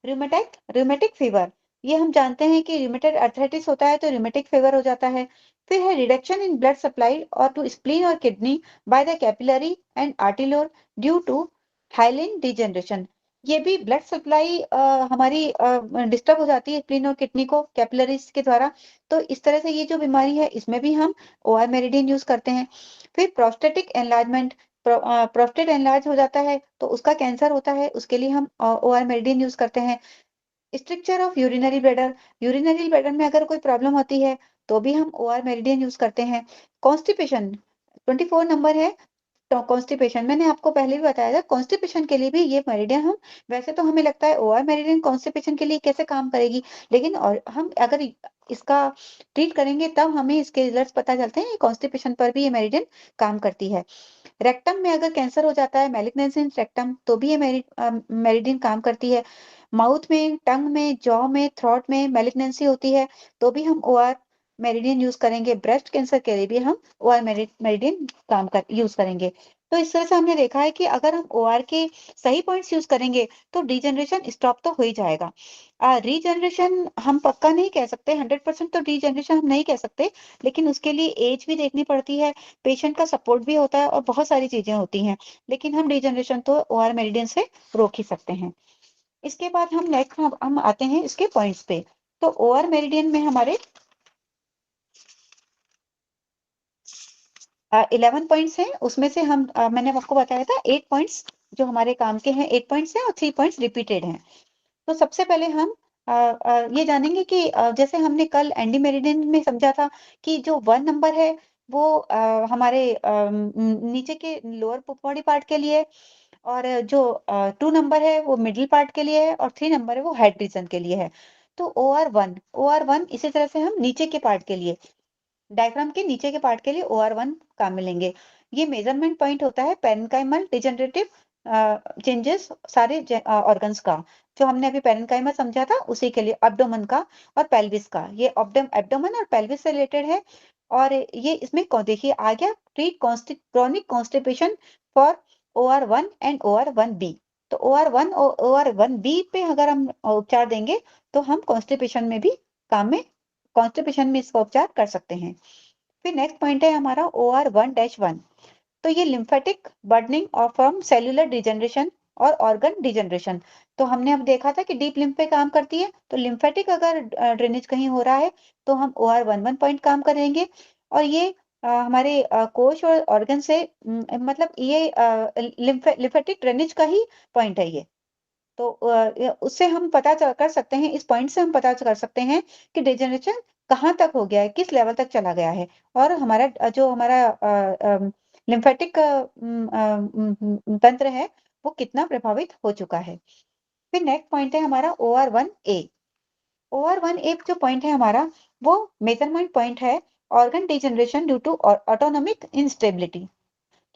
रूमेटिक फीवर। ये हम जानते हैं कि रूमेटॉइड अर्थराइटिस होता है तो रूमेटिक फीवर हो जाता है। फिर है रिडक्शन इन ब्लड सप्लाई और टू स्प्लीन और kidney by the capillary and arteriole due to hyaline degeneration. ये भी ब्लड सप्लाई हमारी डिस्टर्ब हो जाती है स्प्लीन और किडनी को कैपिलरीज के द्वारा। तो इस तरह से ये जो बीमारी है इसमें भी हम OR मेरिडियन यूज करते हैं। फिर प्रोस्टेटिक एनलार्जमेंट, प्रोस्टेट एनलार्ज हो जाता है तो उसका कैंसर होता है, उसके लिए हम OR मेरिडियन यूज करते हैं। Structure of urinary bladder, urinary bladder में अगर कोई प्रॉब्लम होती है तो भी हम OR मेरिडियन यूज करते हैं। कॉन्स्टिपेशन 24 नंबर है। तो कॉन्स्टिपेशन मैंने आपको पहले भी बताया था, कॉन्स्टिपेशन के लिए भी ये मेरिडियन हम, वैसे तो हमें लगता है OR मेरिडियन कॉन्स्टिपेशन के लिए कैसे काम करेगी, लेकिन और हम अगर इसका ट्रीट करेंगे तब हमें इसके रिजल्ट्स पता चलते हैं। कॉन्स्टिपेशन पर भी ये मेरिडियन काम करती है। रेक्टम में अगर कैंसर हो जाता है, मैलिग्नेंसी इन रेक्टम, तो भी ये मेरिडियन काम करती है। माउथ में, टंग में, जॉ में, थ्रोट में मैलिग्नेंसी होती है तो भी हम OR मेरिडियन यूज करेंगे। ब्रेस्ट कैंसर के लिए भी हम OR मेरिडियन यूज करेंगे। तो इस तरह से हमने देखा है कि अगर हम OR के सही पॉइंट्स यूज करेंगे तो डिजनरेशन स्टॉप तो हो ही जाएगा। रीजनरेशन हम पक्का नहीं कह सकते, 100% तो रीजनरेशन हम नहीं कह सकते, लेकिन उसके लिए एज भी देखनी पड़ती है, पेशेंट का सपोर्ट भी होता है और बहुत सारी चीजें होती हैं। लेकिन हम डिजनरेशन तो OR मेरिडियन से रोक ही सकते हैं। इसके बाद हम नेक्स्ट हम आते हैं इसके पॉइंट्स पे। तो OR मेरिडियन में हमारे 11 पॉइंट्स हैं, उसमें से हम मैंने आपको बताया था 8 पॉइंट्स जो हमारे काम के हैं, 8 पॉइंट्स हैं और 3 पॉइंट्स रिपीटेड हैं। तो सबसे पहले हम ये जानेंगे कि जैसे हमने कल एंडी मेरिडियन में समझा था कि जो 1 नंबर है वो हमारे नीचे के लोअर बॉडी पार्ट के लिए, और जो 2 नंबर है वो मिडिल पार्ट के लिए है और 3 नंबर है वो हेड रीजन के लिए है। तो OR1 इसी तरह से हम नीचे के पार्ट के लिए, डायग्राम के नीचे के पार्ट के लिए OR1 काम मिलेंगे। ये मेजरमेंट पॉइंट होता है पेरेन्काइमल डिजनरेटिव चेंजेस सारे ऑर्गन्स का। जो हमने अभी पेरेन्काइमल समझा था उसी के लिए एब्डोमेन का और पेल्विस का, ये एब्डोमेन और पेल्विस से रिलेटेड है। और ये इसमें देखिए आ गया treat chronic constipation for OR1 and OR1B। तो OR1 और OR1B पे अगर हम उपचार देंगे तो हम कॉन्स्टिपेशन में भी काम में, कॉन्स्टिपेशन में इसका उपचार कर सकते हैं। फिर नेक्स्ट पॉइंट है हमारा OR1-1। तो ये लिम्फेटिक बर्डनिंग और फ्रॉम सेल्यूलर डिजनरेशन और ऑर्गन डिजनरेशन। तो हमने अब देखा था कि डीप लिम्फ पे काम करती है, तो लिम्फेटिक अगर ड्रेनेज कहीं हो रहा है तो हम OR1 पॉइंट काम करेंगे। और ये हमारे कोश और ऑर्गन से मतलब ये लिम्फेटिक ड्रेनेज का ही पॉइंट है ये। तो उससे हम पता कर सकते हैं, इस पॉइंट से हम पता कर सकते हैं कि डिजनरेशन कहाँ तक हो गया है, किस लेवल तक चला गया है, और हमारा जो हमारा लिम्फेटिक तंत्र है वो कितना प्रभावित हो चुका है। फिर नेक्स्ट पॉइंट है हमारा OR1A। OR1A जो पॉइंट है हमारा वो मेजरमेंट पॉइंट है organ degeneration due to autonomic instability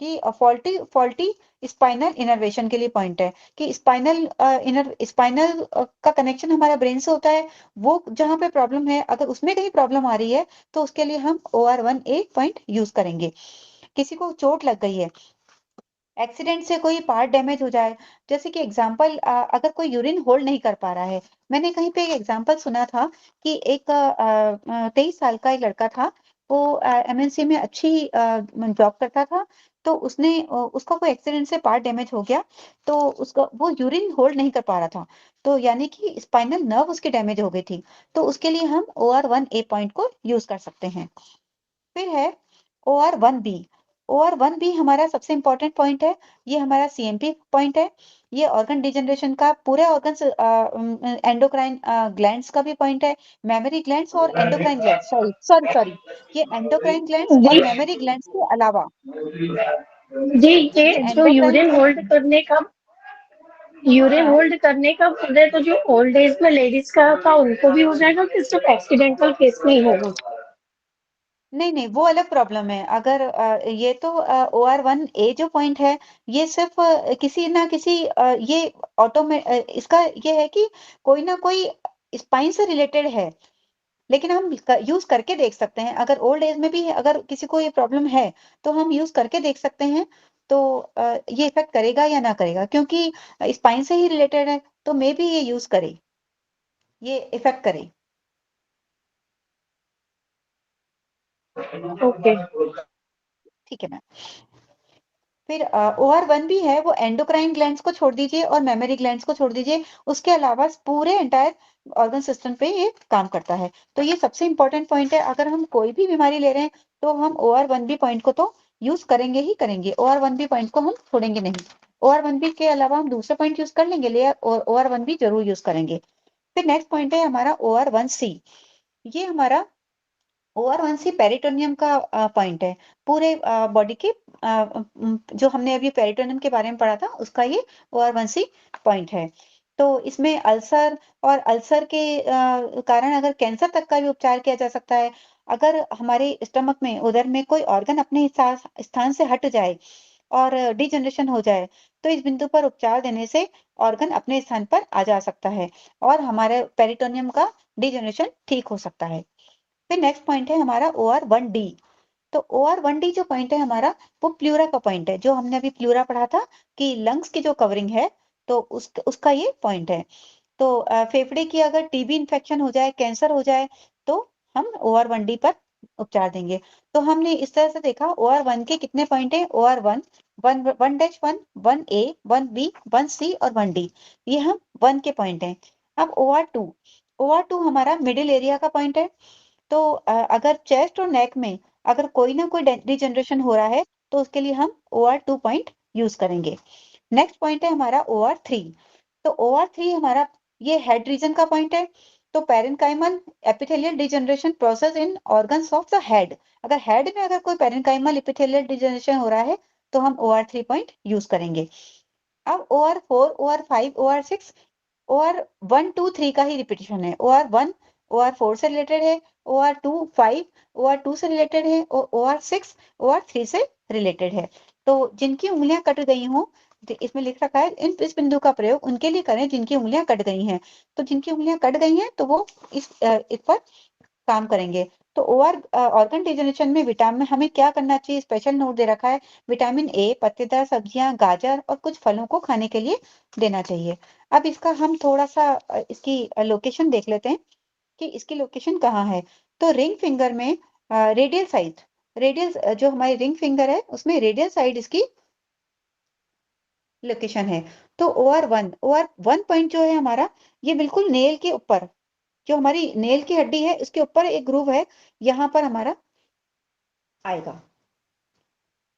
कि फॉल्टी फॉल्टी स्पाइनल इनर्वेशन के लिए पॉइंट है कि स्पाइनल का कनेक्शन हमारा ब्रेन से होता है, वो जहाँ पे प्रॉब्लम है अगर उसमें कहीं प्रॉब्लम आ रही है तो उसके लिए हम OR1A पॉइंट यूज करेंगे। किसी को चोट लग गई है, एक्सीडेंट से कोई पार्ट डैमेज हो जाए, जैसे कि एग्जांपल अगर कोई यूरिन होल्ड नहीं कर पा रहा है। मैंने कहीं पे एक एग्जांपल सुना था कि एक 23 साल का एक लड़का था, वो MNC में अच्छी जॉब करता था, तो उसका कोई एक्सीडेंट से पार्ट डैमेज हो गया, तो उसका वो यूरिन होल्ड नहीं कर पा रहा था, तो यानी कि स्पाइनल नर्व उसकी डैमेज हो गई थी, तो उसके लिए हम OR1A पॉइंट को यूज कर सकते हैं। फिर है OR1B। OR1B हमारा सबसे इंपॉर्टेंट पॉइंट है, ये हमारा CMP पॉइंट है, ये ऑर्गन डिजनरेशन का पूरे ऑर्गन एंडोक्राइन ग्लैंड्स का भी पॉइंट है, मेमोरी ग्लैंड्स और endocrine glands, sorry sorry sorry, ये एंडोक्राइन ग्लैंड्स और
जी
मेमोरी ग्लैंड्स के अलावा
जी,
ये
ये जो
एंडोक्राइन
यूरिन
हाँ,
होल्ड करने का बोल रहे, तो जो ओल्ड एज में लेडीज का था उनको भी हो जाएगा कि सिर्फ एक्सीडेंटल केस में ही होगा?
नहीं नहीं वो अलग प्रॉब्लम है। अगर ये तो OR1A जो पॉइंट है, ये सिर्फ किसी ना किसी ये इसका ये है कि कोई ना कोई स्पाइन से रिलेटेड है, लेकिन हम यूज करके देख सकते हैं। अगर ओल्ड एज में भी है, अगर किसी को ये प्रॉब्लम है तो हम यूज करके देख सकते हैं, तो ये इफेक्ट करेगा या ना करेगा, क्योंकि स्पाइन से ही रिलेटेड है, तो मे बी ये यूज करे, ये इफेक्ट करे।
ओके।
ठीक है मैम। फिर OR1 भी है, वो एंडोक्राइन ग्लैंड्स को छोड़ दीजिए और मेमोरी ग्लैंड्स को छोड़ दीजिए, उसके अलावा पूरे एंटायर ऑर्गन सिस्टम पे ये काम करता है। तो ये सबसे इंपॉर्टेंट पॉइंट है, अगर हम कोई भी बीमारी ले रहे हैं तो हम OR1B पॉइंट को तो यूज करेंगे ही करेंगे, OR1B पॉइंट को हम छोड़ेंगे नहीं। OR1B के अलावा हम दूसरा पॉइंट यूज कर लेंगे, ले और OR1B जरूर यूज करेंगे। फिर नेक्स्ट पॉइंट है हमारा OR1C। ये हमारा OR1C पेरिटोनियम का पॉइंट है, पूरे बॉडी के जो हमने अभी पेरिटोनियम के बारे में पढ़ा था उसका ये OR1C पॉइंट है। तो इसमें अल्सर और अल्सर के कारण अगर कैंसर तक का भी उपचार किया जा सकता है। अगर हमारे स्टमक में उदर में कोई ऑर्गन अपने स्थान से हट जाए और डिजनरेशन हो जाए, तो इस बिंदु पर उपचार देने से ऑर्गन अपने स्थान पर आ जा सकता है और हमारे पेरिटोनियम का डिजनरेशन ठीक हो सकता है। फिर नेक्स्ट पॉइंट है हमारा OR1D। तो OR1D जो पॉइंट है हमारा, वो प्लूरा का पॉइंट है, जो हमने अभी प्लूरा पढ़ा था कि लंग्स की जो कवरिंग है, तो उसका ये पॉइंट है। तो फेफड़े की अगर TB इन्फेक्शन हो जाए, कैंसर हो जाए, तो हम OR1D पर उपचार देंगे। तो हमने इस तरह से देखा OR1 के कितने पॉइंट है, OR1 1-1, 1A, 1B, 1C और 1D, ये हम 1 के पॉइंट हैं। अब OR2 हमारा मिडिल एरिया का पॉइंट है। तो अगर चेस्ट और नेक में अगर कोई ना कोई डिजनरेशन हो रहा है, तो उसके लिए हम OR2 पॉइंट यूज करेंगे। नेक्स्ट पॉइंट है हमारा OR3। तो OR3 हमारा ये हेड रीजन का पॉइंट है। तो parenchymal epithelial degeneration process in organs of the head, अगर हेड में अगर कोई पेरेन्काइमल एपिथेलियल डिजनरेशन हो रहा है तो हम OR3 पॉइंट यूज करेंगे। अब OR4, OR5, OR6, OR1, 2, 3 का ही रिपीटेशन है। OR1 OR4 से रिलेटेड है, OR2 5 OR2 से रिलेटेड है और OR6 OR3 से रिलेटेड है। तो जिनकी उंगलियां कट गई हों, इसमें लिख रखा है इस बिंदु का प्रयोग उनके लिए करें जिनकी उंगलियां कट गई हैं। तो जिनकी उंगलियां कट गई हैं तो वो इस पर काम करेंगे। तो ऑर्गन डिजनरेशन में विटामिन हमें क्या करना चाहिए, स्पेशल नोट दे रखा है, विटामिन A पत्तेदार सब्जियां, गाजर और कुछ फलों को खाने के लिए देना चाहिए। अब इसका हम थोड़ा सा इसकी लोकेशन देख लेते हैं कि इसकी लोकेशन कहाँ है। तो रिंग फिंगर में रेडियल साइड, रेडियल जो हमारी रिंग फिंगर है उसमें रेडियल साइड इसकी लोकेशन है। तो OR1 पॉइंट जो है हमारा, ये बिल्कुल नेल के ऊपर, जो हमारी नेल की हड्डी है उसके ऊपर एक ग्रूव है, यहाँ पर हमारा आएगा।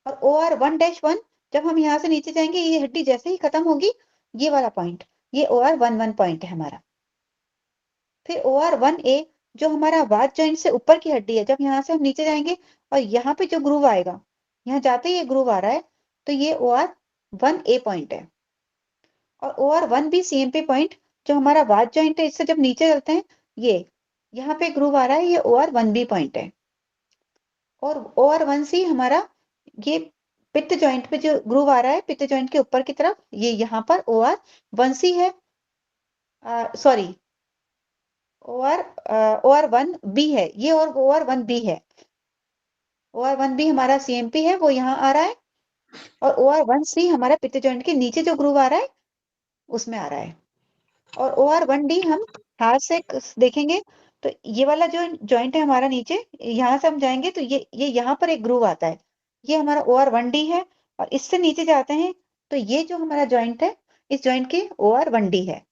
और OR1-1 जब हम यहाँ से नीचे जाएंगे, ये हड्डी जैसे ही खत्म होगी, ये वाला पॉइंट, ये OR11 पॉइंट है हमारा। फिर OR1A जो हमारा वात जॉइंट से ऊपर की हड्डी है, जब यहाँ से हम नीचे जाएंगे और यहाँ पे जो ग्रूव आएगा, यहाँ जाते ही ये ग्रूव आ रहा है, तो ये OR1A पॉइंट है। और OR1B CMP पॉइंट जो हमारा वात जॉइंट है, इससे जब नीचे चलते हैं, ये यहाँ पे ग्रूव आ रहा है, ये OR1B पॉइंट है। और OR1C हमारा ये पित्त जॉइंट पे जो ग्रूव आ रहा है, पित्त जॉइंट के ऊपर की तरफ, ये यहाँ पर OR1C है, सॉरी OR1B है, ये और OR1B है। OR1B हमारा CMP है, वो यहाँ आ रहा है, और OR1C हमारा पित्त जॉइंट के नीचे जो ग्रूव आ रहा है उसमें आ रहा है। और OR1D हम हाथ से देखेंगे तो ये वाला जो जॉइंट है हमारा नीचे, यहाँ से हम जाएंगे तो ये यहाँ पर एक ग्रूव आता है, ये हमारा OR1D है। और इससे नीचे जाते हैं तो ये जो हमारा जॉइंट है, इस जॉइंट की OR1D है,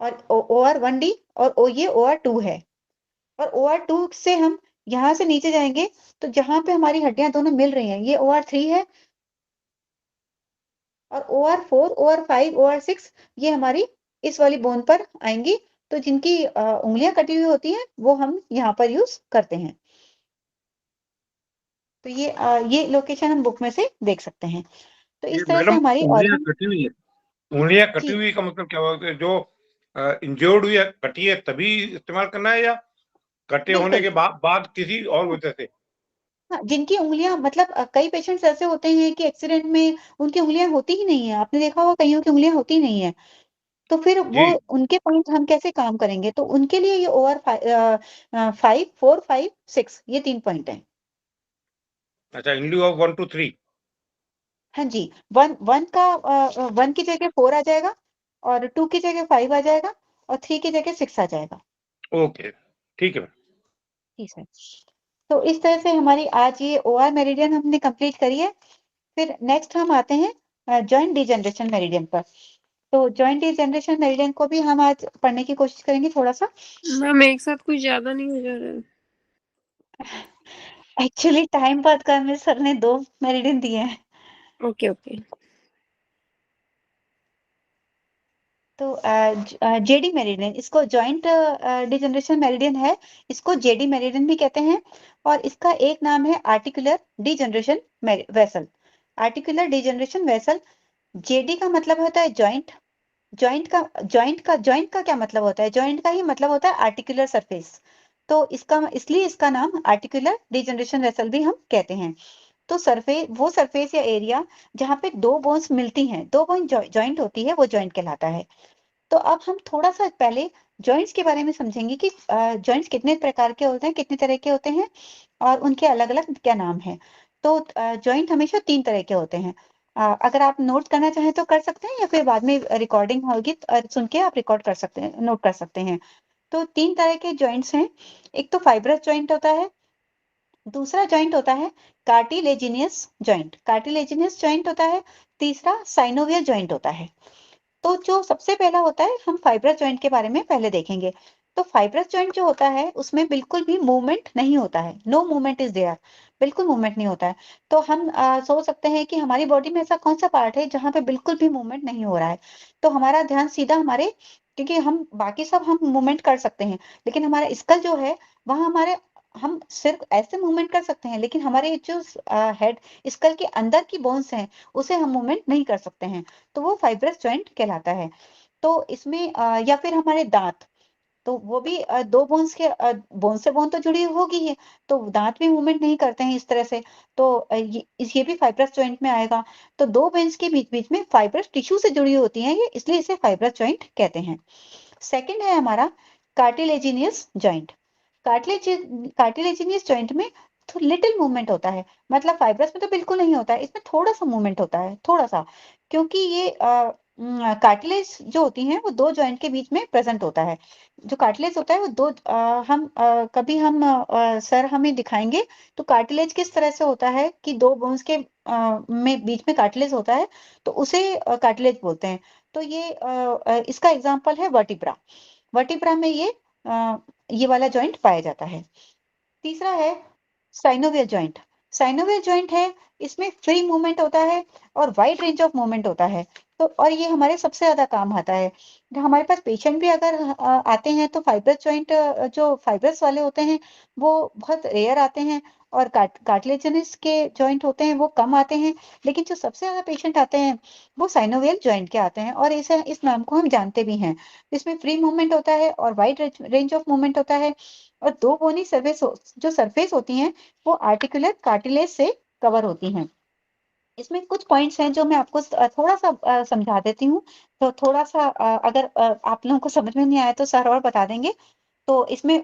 और OR1D और ये OR2 है। और OR2 से हम यहाँ से नीचे जाएंगे तो जहां पे हमारी हड्डियां दोनों मिल रही हैं, ये OR3 है, और OR4, OR5, OR6 ये हमारी इस वाली बोन पर आएंगी। तो जिनकी उंगलियां कटी हुई होती हैं वो हम यहाँ पर यूज करते हैं। तो ये लोकेशन हम बुक में से देख सकते हैं। तो इस तरह से
मैडम
हमारी
उंगलियां
ऑर्गन
कटी हुई है, उंगलियां कटी
जी
हुई का मतलब क्या होता है? जो इंजर्ड हुई है, कटी है, तभी इस्तेमाल करना है, या कटे होने
बिल्कुल।
के बाद किसी और वजह से?
हाँ, जिनकी उंगलियां मतलब कई पेशेंट्स ऐसे होते हैं कि एक्सीडेंट में उनकी उंगलियां होती ही नहीं है, आपने देखा होगा कईयों की उंगलियां होती ही नहीं है, तो फिर वो
जी,
उनके पॉइंट हम कैसे काम करेंगे? तो उनके लिए ये OR5, 4, 5, 6 ये 3 पॉइंट है।
अच्छा, इन लिeu ऑफ 1 to 3।
हाँ जी, वन की जगह 4 आ जाएगा, और 2 की जगह 5 आ जाएगा, और 3 की जगह 6 आ जाएगा।
ओके, ठीक है।
ठीक है। तो इस तरह से हमारी आज ये OR मेरिडियन हमने कंप्लीट करी है। फिर नेक्स्ट हम आते हैं जॉइंट डिजनरेशन मेरिडियन पर। तो जॉइंट डिजनरेशन मेरिडियन को भी हम आज पढ़ने की कोशिश करेंगे थोड़ा सा।
मैम एक साथ कुछ ज्यादा नहीं हो जा रहा है?
एक्चुअली टाइम पास करने सर ने 2 मेरिडियन दिए हैं।
Okay okay.
तो जेडी मेरिडियन, इसको जॉइंट डिजनरेशन मेरिडियन है, इसको जेडी मेरिडियन भी कहते हैं। और इसका एक नाम है articular degeneration vessel. Articular degeneration vessel, JD का मतलब होता है जॉइंट। जॉइंट का क्या मतलब होता है? जॉइंट का ही मतलब होता है आर्टिकुलर सरफेस। तो इसलिए इसका नाम आर्टिकुलर डिजनरेशन वेसल भी हम कहते हैं। तो वो सरफेस या एरिया जहाँ पे दो बोन्स मिलती हैं, दो बोन जॉइंट होती है, वो जॉइंट कहलाता है। तो अब हम थोड़ा सा पहले जॉइंट्स के बारे में समझेंगे कि जॉइंट्स कितने प्रकार के होते हैं, कितने तरह के होते हैं, और उनके अलग अलग क्या नाम है। तो जॉइंट हमेशा 3 तरह के होते हैं। अगर आप नोट करना चाहें तो कर सकते हैं, या फिर बाद में रिकॉर्डिंग होगी तो सुन के आप रिकॉर्ड कर सकते हैं, नोट कर सकते हैं। तो 3 तरह के जॉइंट्स हैं। एक तो फाइब्रस जॉइंट होता है, दूसरा जॉइंट होता है कार्टिलेजिनियस जॉइंट। कार्टिलेजिनियस जॉइंट होता है। तीसरा साइनोवियल जॉइंट होता है। तो जो सबसे पहला होता है, हम फाइब्रस जॉइंट के बारे में पहले देखेंगे। तो फाइब्रस जॉइंट जो होता है उसमें बिल्कुल भी मूवमेंट नहीं होता है, नो मूवमेंट इज देयर, बिल्कुल मूवमेंट नहीं होता है। तो हम सोच सकते हैं कि हमारी बॉडी में ऐसा कौन सा पार्ट है जहां पे बिल्कुल भी मूवमेंट नहीं हो रहा है। तो हमारा ध्यान सीधा हमारे, क्योंकि हम बाकी सब हम मूवमेंट कर सकते हैं, लेकिन हमारा स्कल जो है वहां हमारे, हम सिर्फ ऐसे मूवमेंट कर सकते हैं, लेकिन हमारे जो हेड, स्कल के अंदर की बोन्स हैं उसे हम मूवमेंट नहीं कर सकते हैं। तो वो फाइब्रस जॉइंट कहलाता है। तो इसमें या फिर हमारे दांत, तो वो भी दो बोन्स के, बोन से बोन तो जुड़ी होगी ही, तो दांत भी मूवमेंट नहीं करते हैं इस तरह से। तो ये भी फाइब्रस जॉइंट में आएगा। तो दो बोन्स के बीच बीच में फाइब्रस टिश्यू से जुड़ी होती है ये, इसलिए इसे फाइब्रस जॉइंट कहते हैं। सेकंड है हमारा कार्टिलेजिनियस जॉइंट। कार्टिलेजिनियस जॉइंट में तो लिटिल मूवमेंट होता है, मतलब फाइब्रस में तो बिल्कुल नहीं होता है, इसमें थोड़ा सा मूवमेंट होता है, थोड़ा सा। क्योंकि ये कार्टिलेज जो होती हैं वो दो जॉइंट के बीच में प्रेजेंट होता है। जो कार्टिलेज होता है वो दो, कभी हम सर हमें दिखाएंगे तो कार्टिलेज किस तरह से होता है कि दो बोन्स के में बीच में कार्टिलेज होता है, तो उसे कार्टिलेज बोलते हैं। तो इसका एग्जांपल है वर्टिब्रा। वर्टिब्रा में ये वाला जॉइंट पाया जाता है। तीसरा है साइनोवियल जॉइंट। साइनोवियल जॉइंट है, इसमें फ्री मूवमेंट होता है और वाइड रेंज ऑफ मूवमेंट होता है। तो और ये हमारे सबसे ज़्यादा काम आता है। तो हमारे पास पेशेंट भी अगर आते हैं तो फाइब्रस जॉइंट जो फाइब्रस वाले होते हैं, वो बहुत रेयर आते हैं और कार्टिलेजिनस के जॉइंट होते हैं, वो कम आते हैं। लेकिन जो सबसे ज़्यादा पेशेंट आते हैं, वो साइनोवियल जॉइंट के आते हैं और इस नाम को हम जानते भी हैं। इसमें फ्री मूवमेंट होता है और वाइड रेंज ऑफ मूवमेंट होता है और 2 बोनी जो सरफेस होती हैं, वो आर्टिकुलर कार्टिलेज से कवर होती हैं। इसमें कुछ पॉइंट्स हैं जो मैं आपको थोड़ा-सा समझा देती हूँ। तो थोड़ा-सा अगर आप लोगों को समझ में नहीं आया तो सर और बता देंगे। तो इसमें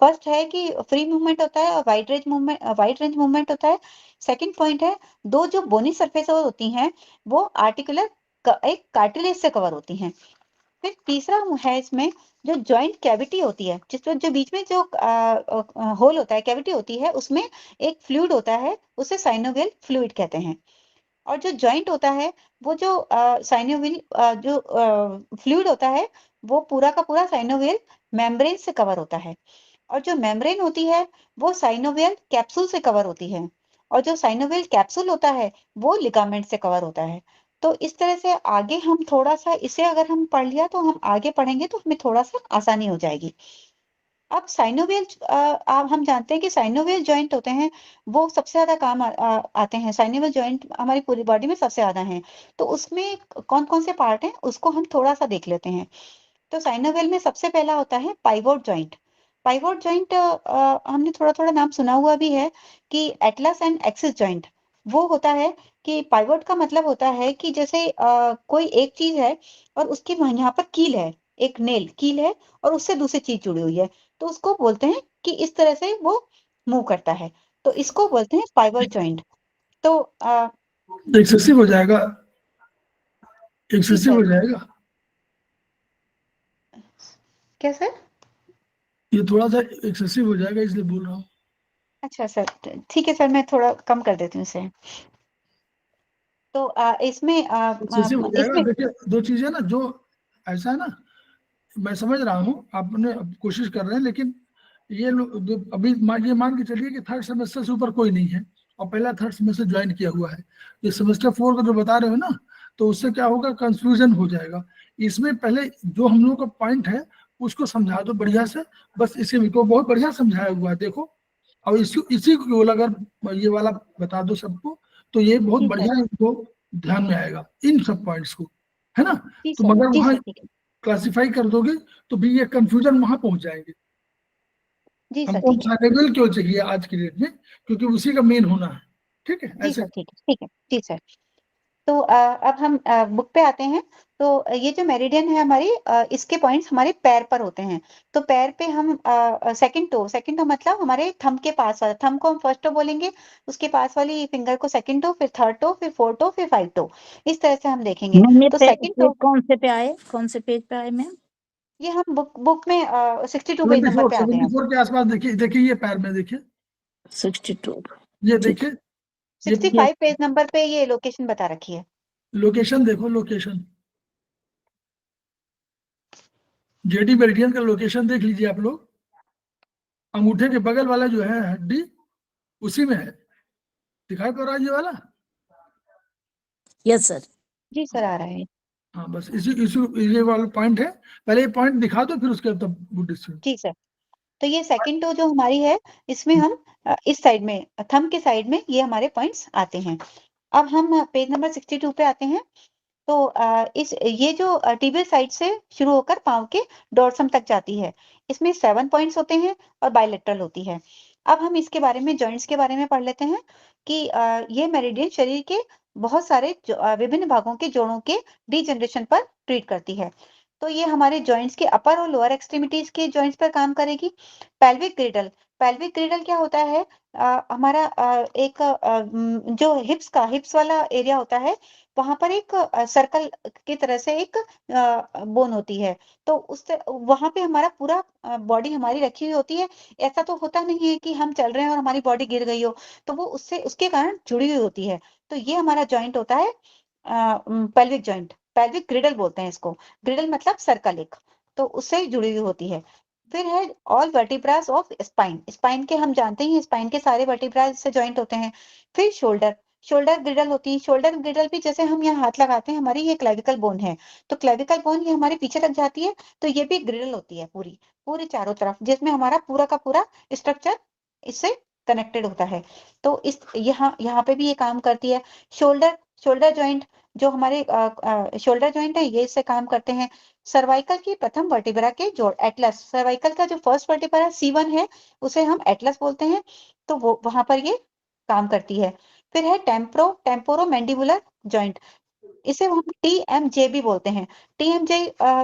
फर्स्ट है कि फ्री मूवमेंट होता है और वाइड रेंज मूवमेंट होता है। सेकंड पॉइंट है 2 जो बोनी सरफेस होती हैं, वो आर्टिकुलर एक कार्टिलेज से कवर होती हैं। फिर तीसरा है इसमें जो जॉइंट कैविटी होती है, जिसमें जो बीच में जो होल होता है, कैविटी होती है, उसमें एक फ्लूइड होता है, उसे साइनोवियल फ्लूइड कहते हैं। और जो जॉइंट होता है, वो जो साइनोवियल जो फ्लूइड होता है, वो पूरा का पूरा साइनोवियल मेम्ब्रेन से कवर होता है। और जो मेम्ब्रेन होती है, वो साइनोवियल कैप्सूल से कवर होती है। और जो साइनोवियल कैप्सूल होता है, वो लिगामेंट से कवर होता है। तो इस तरह से आगे हम थोड़ा-सा इसे अगर हम पढ़ लिया तो हम आगे पढ़ेंगे तो हमें थोड़ा-सा आसानी हो जाएगी। अब साइनोवियल हम जानते हैं कि साइनोवियल जॉइंट होते हैं, वो सबसे ज़्यादा काम आते हैं। साइनोवियल जॉइंट हमारी पूरी बॉडी में सबसे ज़्यादा हैं। तो उसमें कौन-कौन से पार्ट हैं, उसको हम थोड़ा-सा देख लेते हैं। तो साइनोवियल में सबसे पहला होता है पाइवोट जॉइंट। पाइवोट जॉइंट हमने थोड़ा-थोड़ा नाम सुना हुआ भी है कि एटलस एंड एक्सिस जॉइंट। वो होता है कि पाइवोट का मतलब होता है कि जैसे कोई एक चीज़ है और उसके यहाँ पर कील है, एक नेल कील है और उससे दूसरी चीज़ जुड़ी हुई है। तो उसको बोलते हैं कि इस तरह से वो मूव करता है। तो इसको बोलते हैं पाइवोट जॉइंट। तो
एक्सेसिव हो जाएगा,
जी
एक्सेसिव हो
सर।
जाएगा।
क्या सर?
ये थोड़ा सा एक्सेसिव हो जाएगा, इसलिए बोल रहा हूँ।
अच्छा सर, ठीक है सर, मैं थोड़ा कम कर देती हूँ इसे। तो इसमें
एक्सेसिव हो जाएगा।
इसमें
देखिए, दो चीजें ना, जो ऐसा है ना, मैं समझ रहा हूँ आपने अब कोशिश कर रहे हैं, लेकिन ये अभी ये मान के चलिए कि थर्ड सेमेस्टर से ऊपर कोई नहीं है और पहला थर्ड सेमेस्टर ज्वाइन किया हुआ है। ये सेमेस्टर 4 का जो बता रहे हो ना, तो उससे क्या होगा, कंफ्यूजन हो जाएगा। इसमें पहले जो हम लोग का पॉइंट है उसको समझा दो बढ़िया से, बस इसी को बहुत बढ़िया समझाया हुआ है, देखो। और इसी को अगर ये वाला बता दो सबको, तो ये बहुत
जी सर।
बढ़िया इनको ध्यान में आएगा, इन सब पॉइंट्स को, है ना।
जी
तो
सर।
मगर
जी
वहाँ
सर, ठीक है।
क्लासिफाई कर दोगे तो भी ये कंफ्यूजन वहां पहुंच जाएंगे।
जी सर,
हमको
ठीक है।
साइनेबल क्यों चाहिए आज की डेट में, क्योंकि उसी का मेन होना है, ठीक है
जी
ऐसे।
सर, ठीक है, ठीक है। जी सर। तो अब हम बुक पे आते हैं। तो ये जो मेरिडियन है हमारी, इसके पॉइंट्स हमारे पैर पर होते हैं। तो पैर पे हम सेकंड टो मतलब हमारे थंब के पास वाला, थंब को हम फर्स्ट टो बोलेंगे, उसके पास वाली फिंगर को सेकंड टो, फिर थर्ड टो, फिर फोर्थ टो, फिर फाइव टो। इस तरह से हम देखेंगे।
मैम ये
तो सेकंड
पेज
टो
कौन से पे आए, कौन से पेज पे आए मैम?
ये हम बुक में 62 पेज नंबर पे आ गए हैं।
74 के आसपास देखिए, देखिए ये पैर में देखिए,
62।
ये
ठीक।
देखिए, ये
65 पेज नंबर पे ये लोकेशन बता रखी है।
लोकेशन देखो, लोकेशन जेडी मेरिडियन का लोकेशन देख लीजिए आप लोग। अंगूठे के बगल वाला जो है हड्डी, उसी में है, दिखाई पड़ रहा है ये वाला।
Yes sir.
जी सर, आ रहा है।
हाँ, बस इसी इसी ये वाला पॉइंट है। पहले ये पॉइंट दिखा दो, फिर उसके बाद तब बुद्धिस्ट।
जी सर। तो ये सेकंड टो जो हमारी है, इसमें हम इस साइड में थंब के साइड में ये हमारे पॉइंट्स आते हैं। अब हम पेज नंबर 62 पे आते हैं। तो ये जो टिबियल साइड से शुरू होकर पाँव के डोर्सम तक जाती है। इसमें 7 पॉइंट्स होते हैं और बायलैटरल होती है। अब हम इसके बारे में, जॉइंट्स के बारे में पढ़ लेते हैं कि ये मेरिडियन शरीर के बहुत सारे विभिन्न भागों के जोड़ों के डीजनरेशन पर ट्रीट करती है। तो ये हमारे जॉइंट्स के अपर और लोअर एक्सट्रीमिटीज के जॉइंट्स पर काम करेगी। पेल्विक ग्रिडल, पेल्विक ग्रिडल क्या होता है? हमारा एक जो हिप्स वाला एरिया होता है, वहां पर एक सर्कल की तरह से एक बोन होती है। तो वहां पे हमारा पूरा बॉडी हमारी रखी हुई होती है। ऐसा तो होता नहीं है कि हम चल रहे हैं और हमारी बॉडी गिर गई हो, तो वो उससे उसके कारण जुड़ी हुई होती है। तो ये हमारा जॉइंट होता है पेल्विक जॉइंट, पेल्विक ग्रिडल बोलते हैं इसको। ग्रिडल मतलब सर्कल एक, तो उससे जुड़ी हुई होती है। फिर है all vertebras of spine, spine के हम जानते हैं स्पाइन के सारे वर्टिब्रास से जॉइंट होते हैं। फिर शोल्डर, शोल्डर ग्रिडल होती है। शोल्डर ग्रिडल भी जैसे हम यहाँ हाथ लगाते हैं, हमारी ये क्लेविकल बोन है, तो क्लेविकल बोन ये हमारे पीछे लग जाती है, तो ये भी ग्रिडल होती है पूरी पूरी चारों तरफ, जिसमें हमारा पूरा का पूरा स्ट्रक्चर इससे कनेक्टेड होता है। तो इस यहाँ पे भी ये काम करती है। शोल्डर शोल्डर जॉइंट जो हमारे शोल्डर जॉइंट है, ये इससे काम करते हैं। सर्वाइकल की प्रथम वर्टिब्रा के जोड़ एटलस, सर्वाइकल का जो फर्स्ट वर्टिब्रा C1 है, उसे हम एटलस बोलते हैं, तो वो वहां पर ये काम करती है। फिर है टेम्पोरो मैंडिबुलर जॉइंट, इसे हम TMJ भी बोलते हैं। TMJ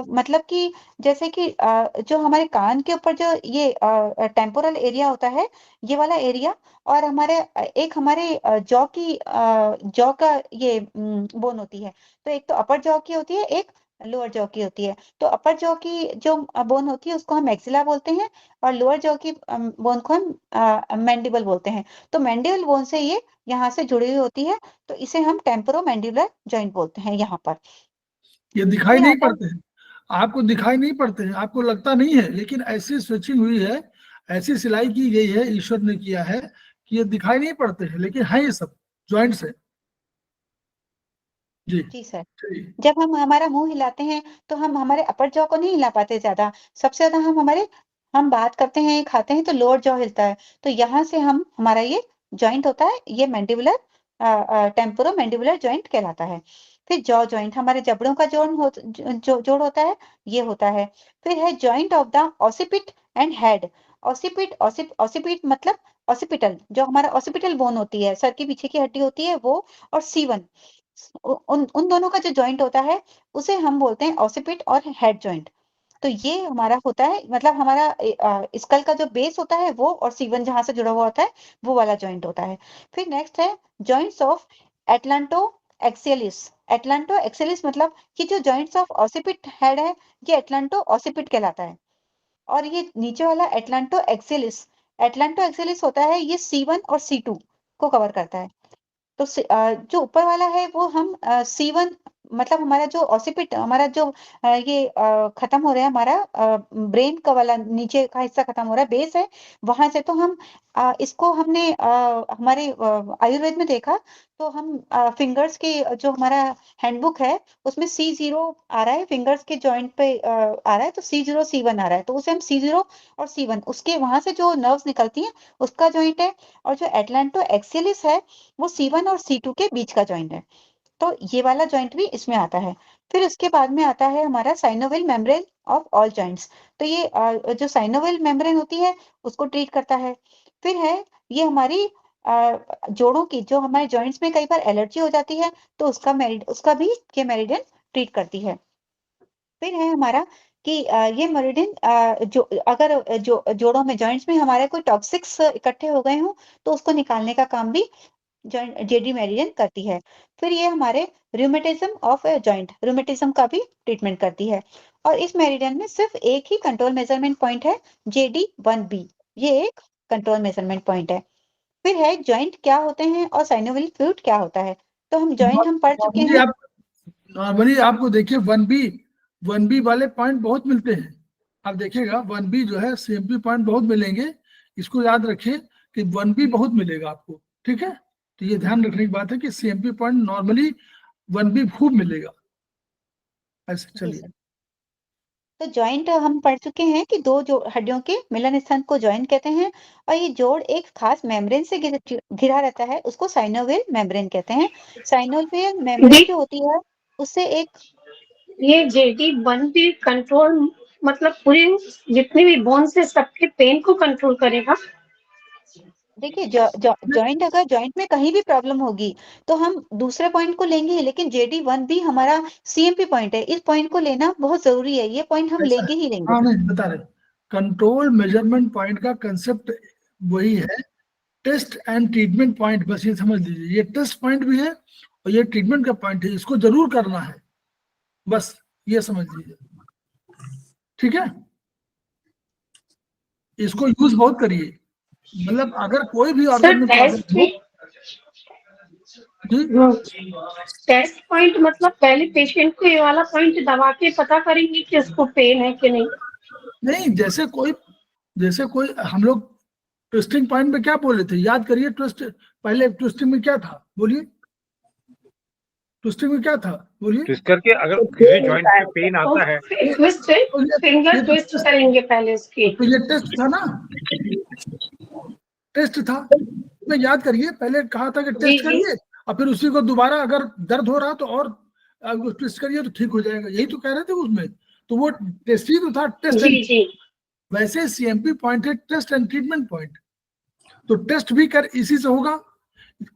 मतलब कि जैसे कि जो हमारे कान के ऊपर जो ये टेम्पोरल एरिया होता है, ये वाला एरिया, और हमारे एक हमारे जॉ का ये बोन होती है। तो एक तो अपर जॉ की होती है, एक लोअर जॉ की होती है। तो अपर जॉ की जो बोन होती है उसको हम मैक्सिला बोलते हैं, और लोअर जॉ की बोन को हम मैंडिबल बोलते हैं। तो मैंडिबल बोन से ये यहाँ से जुड़ी हुई होती है, तो इसे हम टेम्पोरो मैंडिबुलर जॉइंट बोलते हैं यहाँ पर।
ये दिखाई
फिर
नहीं
आता है
पड़ते हैं, आपको दिखाई नहीं पड़ते हैं, आपको लगता नहीं है, लेकिन ऐसी स्विचिंग हुई है, ऐसी सिलाई की गई है, ईश्वर ने किया है कि ये दिखाई नहीं पड़ते हैं, लेकिन है ये सब जॉइंट्स है। जी
जी सर।
ठीक।
जब हम हमारा मुंह हिलाते हैं तो हम हमारे अपर जॉ को नहीं हिला पाते ज्यादा, सबसे ज्यादा हम बात करते हैं, खाते हैं, तो लोअर जॉ हिलता है। तो यहाँ से हम हमारा ये जॉइंट होता है, ये मैंडिबुलर टेम्पोरो मैंडिबुलर जॉइंट कहलाता है। फिर जॉ जॉइंट हमारे जबड़ों का जोड़ होता है, ये होता है। फिर है joint of the occiput and head. Occiput मतलब ऑसिपिटल, जो हमारा ऑसिपिटल बोन होती है, सर के पीछे की हड्डी होती है वो, और C1, उन उन दोनों का जो जॉइंट होता है उसे हम बोलते हैं ऑसिपिट और हेड जॉइंट। तो ये हमारा होता है, मतलब हमारा स्कल का जो बेस होता है वो, और C1 जहां से जुड़ा हुआ होता है वो वाला जॉइंट होता है। फिर नेक्स्ट है जॉइंट्स ऑफ एटलांटो एक्सियलिस। एटलांटो एक्सियलिस मतलब कि जो जॉइंट्स ऑफ ऑसिपिट हेड है, ये एटलांटो ऑसिपिट कहलाता है। और ये नीचे वाला एटलांटो एक्सियलिस होता है, ये C1 और C2 को कवर करता है। तो जो ऊपर वाला है वो हम C1 मतलब हमारा जो ऑसिपिट, हमारा जो ये खत्म हो रहा है, हमारा ब्रेन का वाला नीचे का हिस्सा खत्म हो रहा है, बेस है, वहां से तो हम इसको हमने हमारे आयुर्वेद में देखा, तो हम फिंगर्स के जो हमारा हैंडबुक है उसमें C0 आ रहा है, फिंगर्स के जॉइंट पे आ रहा है, तो C0 C1 आ रहा है, तो उसे हम C0 और C1 उसके वहां से जो नर्व्स निकलती हैं उसका जॉइंट है। और जो एटलांटो एक्सियलिस है वो C1 और C2 के बीच का जॉइंट है, तो ये वाला जॉइंट भी इसमें आता है। फिर उसके बाद में आता है हमारा synovial membrane of all joints. तो ये जो साइनोवियल मेम्ब्रेन होती है उसको ट्रीट करता है। फिर है ये हमारी जोड़ों की, जो हमारे जॉइंट्स में कई बार एलर्जी हो जाती है, तो उसका भी ये मेरिडियन ट्रीट करती है। फिर है हमारा कि ये मेरिडियन जो अगर जोड़ों में, जॉइंट्स में हमारे कोई टॉक्सिक्स इकट्ठे हो गए हों तो उसको निकालने का काम भी जेडी मेरिडियन करती है। फिर ये हमारे रूमेटिज्म ऑफ जॉइंट, रूमेटिज्म का भी ट्रीटमेंट करती है। और इस मेरिडियन में सिर्फ एक ही कंट्रोल मेजरमेंट पॉइंट है, JD1B, ये एक कंट्रोल मेजरमेंट पॉइंट है। फिर है जॉइंट क्या होते हैं और साइनोवियल फ्लूइड क्या होता है। तो हम जॉइंट हम पढ़ चुके हैं।
नॉर्मली आपको देखिए 1B वाले पॉइंट बहुत मिलते हैं, आप देखिएगा 1B जो है CMP पॉइंट बहुत मिलेंगे, इसको याद रखिए कि 1B बहुत मिलेगा आपको, ठीक है। तो ये ध्यान रखने की बात है कि CMP पॉइंट नॉर्मली 1B खूब मिलेगा। ऐसे चलिए,
तो जॉइंट हम पढ़ चुके हैं कि दो जो हड्डियों के मिलन स्थान को जॉइंट कहते हैं, और ये जोड़ एक खास मेम्ब्रेन से घिरा रहता है, उसको साइनोवियल मेम्ब्रेन कहते हैं। साइनोवियल मेम्ब्रेन जो होती है उससे एक
ये JD1B कंट्रोल मतलब पूरी जितनी भी बोन्स है सबके पेन को कंट्रोल करेगा।
देखिए जॉइंट अगर जॉइंट में कहीं भी प्रॉब्लम होगी तो हम दूसरे पॉइंट को लेंगे, लेकिन JD1B हमारा CMP पॉइंट है, इस पॉइंट को लेना बहुत जरूरी है, ये पॉइंट हम लेंगे ही लेंगे।
हाँ नहीं बता रहे, कंट्रोल मेजरमेंट पॉइंट का कंसेप्ट वही है, टेस्ट एंड ट्रीटमेंट पॉइंट, बस ये समझ लीजिए, ये टेस्ट पॉइंट भी है और ये ट्रीटमेंट का पॉइंट है, इसको जरूर करना है, बस ये समझ लीजिए, ठीक है। इसको यूज बहुत करिए, मतलब अगर कोई भी
सर
ऑर्गन में
टेस्ट
प्रॉब्लम हो,
टेस्ट पॉइंट मतलब पहले पेशेंट को ये वाला पॉइंट दबा के पता करेंगे कि उसको पेन है कि नहीं।
नहीं जैसे कोई हम लोग ट्विस्टिंग पॉइंट में क्या बोले थे, याद करिए, ट्विस्ट पहले ट्विस्टिंग में क्या था, बोलिए, ट्विस्टिंग में क्या था, बोलिए।
ट्विस्ट करके अगर किसी जॉइंट पे पेन आता है
ट्विस्ट
तो
फिंगर
ये
ट्विस्ट करेंगे पहले इसकी।
तो ये टेस्ट था ना, टेस्ट था। मैं याद करिए, पहले कहा था कि
जी
टेस्ट
जी
करिए और फिर उसी को दोबारा अगर दर्द हो रहा तो और ट्विस्ट करिए तो ठीक हो जाएगा, यही तो कह रहे थे उसमें। तो वो टेस्ट ही तो था, टेस्ट एंड।
जी जी
वैसे सीएमपी पॉइंट है टेस्ट एंड ट्रीटमेंट पॉइंट, तो टेस्ट भी कर इसी से होगा।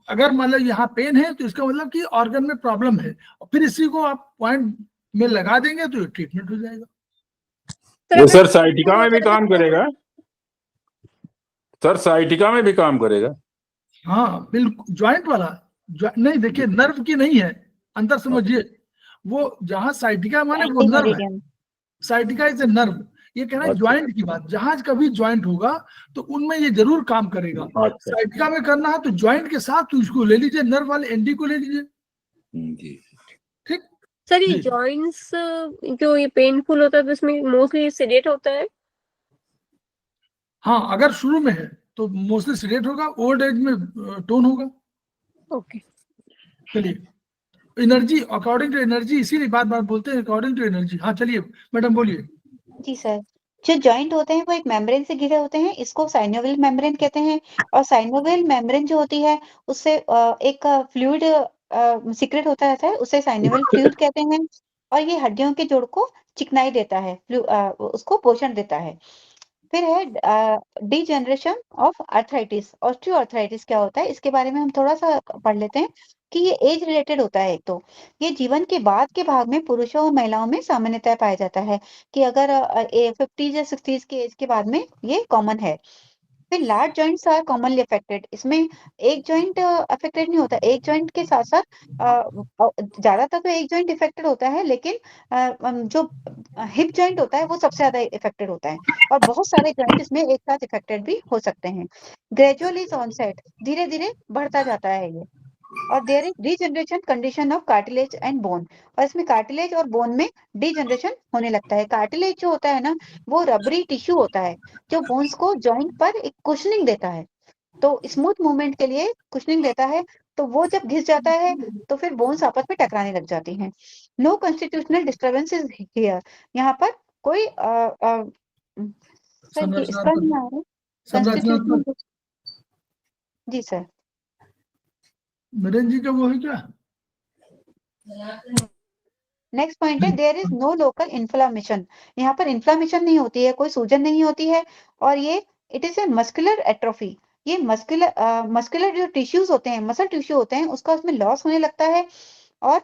अगर मतलब यहाँ पेन है तो इसका मतलब कि ऑर्गन में प्रॉब्लम है, और फिर इसी को आप पॉइंट में लगा देंगे तो ट्रीटमेंट हो जाएगा।
वो सर साइटिका में भी काम करेगा, सर साइटिका में भी काम करेगा।
हाँ बिल्कुल, ज्वाइंट वाला नहीं, देखिए नर्व की नहीं है, अंतर समझिए। वो जहाँ साइटिका माने वो नर्व है,
meridian.
Sciatica is a nerve. ये कह रहा है
अच्छा।
ज्वाइंट की बात, जहां कभी ज्वाइंट होगा तो उनमें ये जरूर काम करेगा।
अच्छा।
साइटिका में करना है तो ज्वाइंट के साथ तो इसको ले लीजिए, नर्व वाले एनडी को ले लीजिए,
जी।
ठीक।
सर ये
जी।
जॉइंट्स जो ये पेनफुल होता है तो इसमें मोस्टली सेडेट होता है।
हाँ अगर शुरू में है तो मोस्टली सीडेट होगा, ओल्ड एज में टोन होगा।
ओके।
चलिए, एनर्जी अकॉर्डिंग टू एनर्जी, इसीलिए बार बार बोलते हैं अकॉर्डिंग टू एनर्जी। हाँ चलिए मैडम बोलिए।
जी सर, जो जॉइंट होते हैं वो एक मेम्ब्रेन से घिरे होते हैं, इसको साइनोवियल मेम्ब्रेन कहते हैं। और साइनोवियल मेम्ब्रेन जो होती है उससे एक फ्लूइड सीक्रेट होता रहता है, उसे साइनोवियल फ्लूइड कहते हैं। और ये हड्डियों के जोड़ को चिकनाई देता है, उसको पोषण देता है। फिर है डीजनरेशन ऑफ आर्थराइटिस। ऑस्टियोआर्थराइटिस क्या होता है इसके बारे में हम थोड़ा सा पढ़ लेते हैं कि ये एज रिलेटेड होता है। एक तो ये जीवन के बाद के भाग में पुरुषों और महिलाओं में सामान्यतः पाया जाता है कि अगर 50 या 60 के एज के बाद में ये कॉमन है। फिर large joints are commonly affected. इसमें एक जॉइंट अफेक्टेड नहीं होता, एक जॉइंट के साथ साथ ज्यादातर तो एक जॉइंट इफेक्टेड होता है, लेकिन जो हिप जॉइंट होता है वो सबसे ज्यादा इफेक्टेड होता है। और बहुत सारे जॉइंट इसमें एक साथ इफेक्टेड भी हो सकते हैं। ग्रेजुअल इज ऑनसेट, धीरे धीरे बढ़ता जाता है ये। और there is degeneration condition of cartilage and bone. और इसमें कार्टिलेज और बोन में डीजनरेशन होने लगता है। कार्टिलेज जो होता है ना, वो रबरी टिश्यू होता है जो बोन्स को जॉइंट पर एक कुशनिंग देता है, तो स्मूथ मूवमेंट के लिए कुशनिंग देता है। तो वो जब घिस जाता है तो फिर बोन्स आपस में टकराने लग जाती हैं। No constitutional disturbance is here. यहाँ पर कोई सर ये इसका नहीं आ रहा
संरचनात्मक
कॉन्स्टिट्यूशनल। जी सर।
नरेंद्र जी का वो है क्या?
नेक्स्ट पॉइंट है there is no local inflammation. यहाँ पर इन्फ्लामेशन नहीं होती है, कोई सूजन नहीं होती है। और ये it is a muscular atrophy. ये मस्कुलर जो टिश्यूज होते हैं, मसल टिश्यू होते हैं, उसका उसमें लॉस होने लगता है। और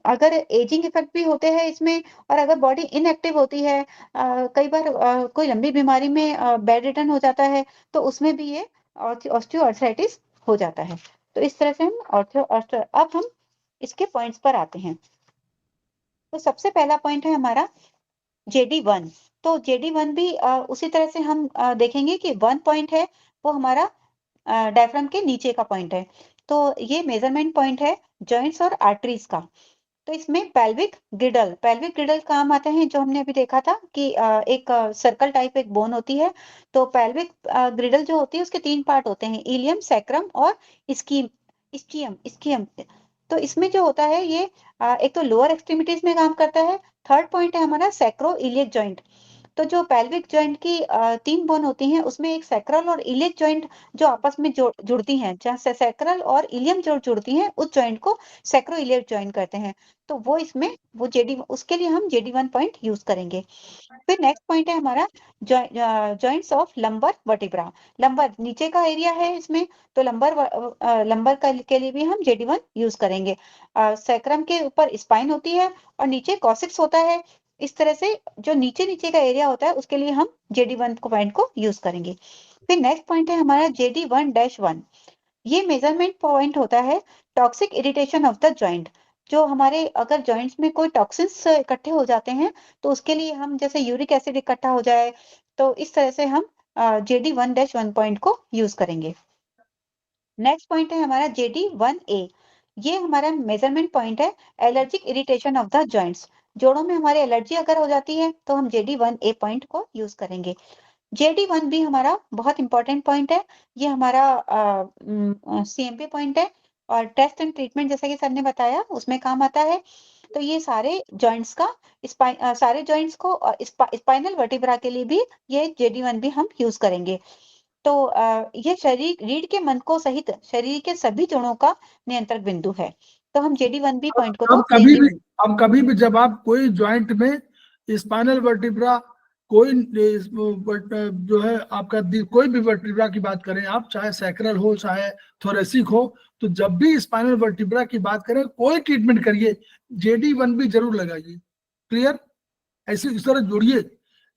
अगर एजिंग इफेक्ट भी होते हैं इसमें, और अगर बॉडी इनएक्टिव होती है, कई बार कोई लंबी बीमारी में बेड रिटर्न हो जाता है, तो उसमें भी ये ऑस्टियोआर्थराइटिस हो जाता है। तो इस तरह से हम अब हम इसके पॉइंट्स पर आते हैं। तो सबसे पहला पॉइंट है हमारा JD1। तो JD1 भी उसी तरह से हम देखेंगे कि 1 पॉइंट है वो हमारा डायफ्राम के नीचे का पॉइंट है। तो ये मेजरमेंट पॉइंट है जॉइंट्स और आर्टरीज का। तो इसमें पेल्विक ग्रिडल काम आते हैं, जो हमने अभी देखा था कि एक सर्कल टाइप एक बोन होती है। तो पेल्विक ग्रिडल जो होती है उसके 3 पार्ट होते हैं, इलियम, सैक्रम और इस्कियम। तो इसमें जो होता है ये एक तो लोअर एक्सट्रीमिटीज में काम करता है। थर्ड पॉइंट है हमारा सैक्रो इलियक जॉइंट। तो जो पेल्विक जॉइंट की 3 बोन होती हैं, उसमें एक सैक्रल और इलियक जॉइंट जो आपस में जुड़ती हैं, जहाँ से सैक्रल और इलियम जुड़ती हैं, उस जॉइंट को सैक्रो इलियक जॉइंट कहते हैं। तो वो इसमें वो उसके लिए हम JD1 पॉइंट यूज करेंगे। फिर नेक्स्ट पॉइंट है हमारा joints of lumbar vertebra. Lumbar नीचे का एरिया है इसमें, तो लंबर के लिए भी हम JD1 यूज करेंगे। सैक्रम के ऊपर स्पाइन होती है और नीचे कॉसिक्स होता है। इस तरह से जो नीचे का एरिया होता है उसके लिए हम JD1 पॉइंट को यूज करेंगे। फिर नेक्स्ट पॉइंट है हमारा JD1-1। ये मेजरमेंट पॉइंट होता है toxic irritation of the joint. जो हमारे अगर जॉइंट्स में कोई टॉक्सिन्स इकट्ठे हो जाते हैं, तो उसके लिए हम, जैसे यूरिक एसिड इकट्ठा हो जाए, तो इस तरह से हम JD1-1 पॉइंट को यूज करेंगे। नेक्स्ट पॉइंट है हमारा JD1A। ये हमारा मेजरमेंट पॉइंट है allergic irritation of the joints. जोड़ों में हमारे एलर्जी अगर हो जाती है तो हम JD1A पॉइंट को यूज करेंगे। JD1 भी हमारा बहुत इंपॉर्टेंट पॉइंट है। ये हमारा CMP पॉइंट है। और टेस्ट एंड ट्रीटमेंट जैसा कि सर ने बताया उसमें काम आता है। तो ये सारे जॉइंट्स का सारे जॉइंट्स को स्पाइनल वर्टिब्रा के लिए भी ये JD1 भी हम यूज करेंगे। तो ये शरीर रीढ़ के मन को सहित शरीर के सभी जोड़ों का नियंत्रक बिंदु है। तो हम JD1 भी पॉइंट को तो mainly
अब कभी भी जब आप कोई जॉइंट में स्पाइनल वर्टिब्रा कोई जो है आपका कोई भी वर्टिब्रा की बात करें आप, चाहे सैक्रल हो चाहे थोरेसिक हो, तो जब भी स्पाइनल वर्टिब्रा की बात करें कोई ट्रीटमेंट करिए JD1 भी जरूर लगाइए। क्लियर? ऐसे इस तरह जोड़िए।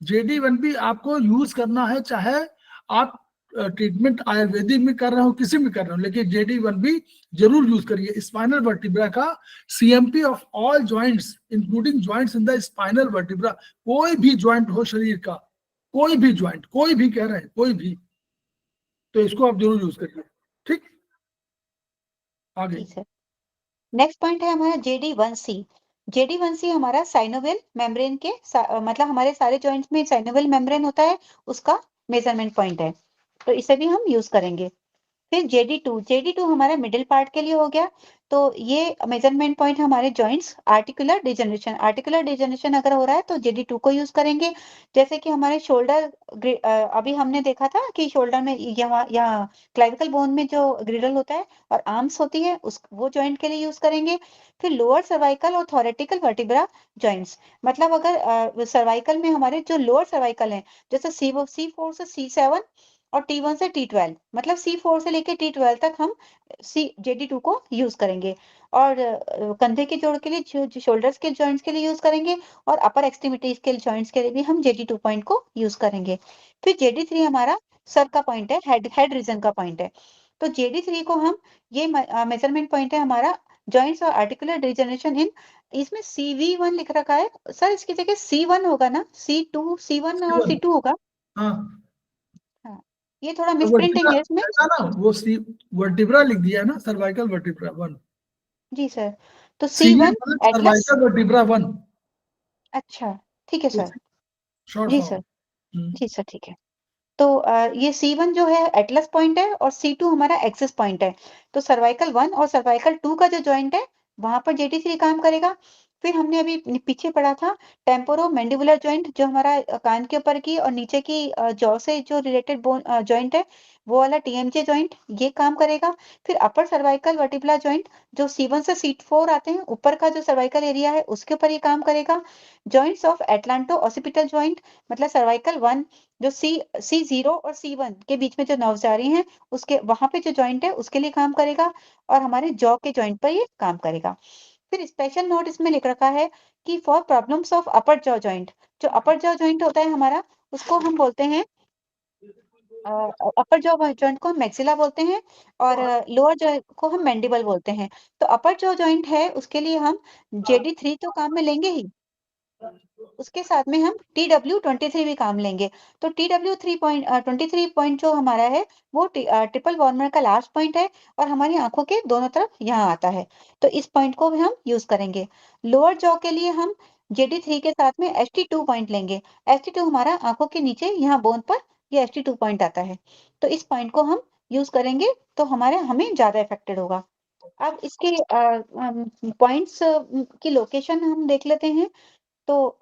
JD1 भी आपको यूज करना है, चाहे आप ट्रीटमेंट आयुर्वेदिक में कर रहे हो किसी में कर रहे हो, लेकिन JD1 भी जरूर यूज करिए। स्पाइनल वर्टिब्रा का CMP of all joints including joints in the spinal vertebra, कोई भी जॉइंट हो शरीर का, कोई भी जॉइंट, कोई भी कह रहे हैं कोई भी, तो इसको आप जरूर यूज करिए। ठीक, आगे।
ठीक है। नेक्स्ट पॉइंट है हमारा JD1C। JD1C हमारा साइनोवियल मेम्ब्रेन के मतलब हमारे सारे जॉइंट्स में साइनोवियल मेम्ब्रेन होता है, उसका मेजरमेंट पॉइंट है, तो इसे भी हम यूज करेंगे। फिर JD2 हमारा मिडिल पार्ट के लिए हो गया। तो ये मेजरमेंट पॉइंट हमारे जॉइंट्स आर्टिकुलर डिजनरेशन अगर हो रहा है तो JD2 को यूज करेंगे। जैसे कि हमारे शोल्डर अभी हमने देखा था कि शोल्डर में यहाँ क्लाविकल बोन में जो ग्रिडल होता है और आर्म्स होती है वो जॉइंट के लिए यूज करेंगे। फिर लोअर सर्वाइकल और थोरेटिकल वर्टिब्रा जॉइंट्स, मतलब अगर सर्वाइकल में हमारे जो लोअर सर्वाइकल है जैसे C4 से C7 और T1 से T12, मतलब C4 से लेके T12 तक हम JD2 को यूज करेंगे। और कंधे के जोड़ के लिए जो शोल्डर्स के जॉइंट्स के लिए यूज करेंगे और अपर एक्सट्रीमिटीज के जॉइंट्स के लिए भी हम JD2 पॉइंट को यूज करेंगे। फिर JD3 हमारा सर का पॉइंट है, हेड रीजन का पॉइंट है। तो JD3 को हम ये मेजरमेंट पॉइंट है हमारा जॉइंट्स और आर्टिकुलर डिजनरेशन इन, इसमें CV1 लिख रखा है सर, इसकी जगह C1 होगा ना, C1 और C2 होगा।
हाँ,
हाँ, ये थोड़ा मिसप्रिंटिंग है इसमें।
ना वो वर्टिब्रा लिख दिया है ना, सर्वाइकल वर्टिब्रा 1।
जी सर, तो C1 एटलस।
Cervical vertebra 1।
अच्छा, ठीक है सर।
शॉर्ट
जी
फॉर्म।
सर, जी सर, ठीक है। तो ये C1 जो है एटलस पॉइंट है और C2 हमारा एक्सिस पॉइंट है। तो सर्वाइकल 1 और सर्वाइकल 2 का जो जॉइंट है वहां पर JD3 काम करेगा। फिर हमने अभी पीछे पढ़ा था टेम्पोरो मैंडिबुलर जॉइंट, जो हमारा कान के ऊपर की और नीचे की जॉ से जो रिलेटेड बोन जॉइंट है, वो वाला TMJ जॉइंट ये काम करेगा। फिर अपर सर्वाइकल वर्टिब्रा जॉइंट जो C1 से C4 आते हैं, ऊपर का जो सर्वाइकल एरिया है उसके ऊपर ये काम करेगा। Joints of atlanto occipital joint, मतलब सर्वाइकल 1 जो C0 और C1 के बीच में जो नवजारी हैं उसके वहां पे जो जॉइंट है उसके लिए काम करेगा और हमारे जॉ के जॉइंट पर ये काम करेगा। फिर स्पेशल नोट इसमें लिख रखा है कि for problems of upper jaw joint, जो अपर जॉ जॉइंट होता है हमारा उसको हम बोलते हैं अपर जॉ जॉइंट को हम मैक्सिला बोलते हैं और लोअर जॉ को हम मैंडिबल बोलते हैं। तो अपर जॉ जॉइंट है उसके लिए हम JD3 तो काम में लेंगे ही, उसके साथ में हम TW23 भी काम लेंगे। तो TW23 पॉइंट जो हमारा है वो ट्रिपल वॉर्मर का लास्ट पॉइंट है और हमारी आंखों के दोनों तरफ यहाँ आता है, तो इस पॉइंट को भी हम यूज करेंगे। लोअर जॉ के लिए हम JD3 के साथ में ST2 पॉइंट लेंगे। ST2 हमारा आंखों के नीचे यहाँ बोन पर ये ST2 पॉइंट आता है, तो इस पॉइंट को हम यूज करेंगे तो हमें ज्यादा इफेक्टेड होगा। अब इसके पॉइंट्स की लोकेशन हम देख लेते हैं। तो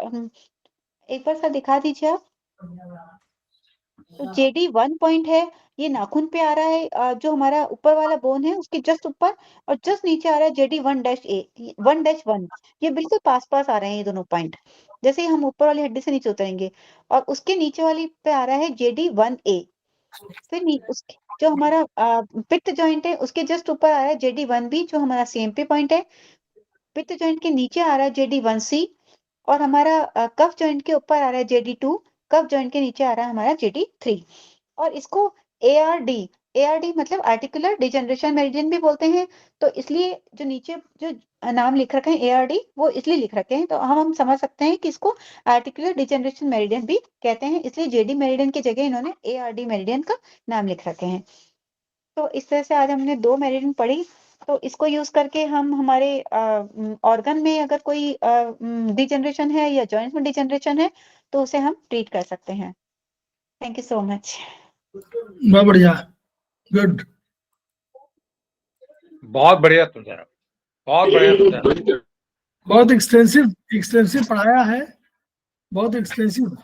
एक बार सर दिखा दीजिए आप। तो JD1 पॉइंट है, ये नाखून पे आ रहा है, जो हमारा ऊपर वाला बोन है उसके जस्ट ऊपर, और जस्ट नीचे आ रहा है JD1-1, ये बिल्कुल पास पास आ रहे हैं ये दोनों पॉइंट, जैसे ही हम ऊपर वाली हड्डी से नीचे उतरेंगे। और उसके नीचे वाली पे आ रहा है JD1A। फिर उसके जो हमारा पित्त जॉइंट है उसके जस्ट ऊपर आ रहा है JD1B, जो हमारा CMP पॉइंट है। पित्त जॉइंट के नीचे आ रहा है JD1C और हमारा कफ जॉइंट के ऊपर आ रहा है JD2, कफ जॉइंट के नीचे आ रहा है हमारा JD3। और इसको ARD मतलब आर्टिकुलर डिजनरेशन मेरिडियन भी बोलते हैं। तो इसलिए जो नीचे जो नाम लिख रखे हैं ARD, वो इसलिए लिख रखे हैं, तो हम समझ सकते हैं कि इसको आर्टिकुलर डिजनरेशन मेरिडियन भी कहते हैं, इसलिए JD मेरिडियन की जगह इन्होंने ARD मेरिडियन का नाम लिख रखे हैं। तो इस तरह से आज हमने 2 मेरिडियन पढ़ी। तो इसको यूज करके हम हमारे ऑर्गन में अगर कोई डिजनरेशन है या जॉइंट में डिजनरेशन है तो उसे हम ट्रीट कर सकते हैं। Thank you so much.
बहुत बढ़िया, गुड।
बहुत बढ़िया समझाया, बहुत बढ़िया समझाया।
बहुत एक्सटेंसिव पढ़ाया है, बहुत एक्सटेंसिव।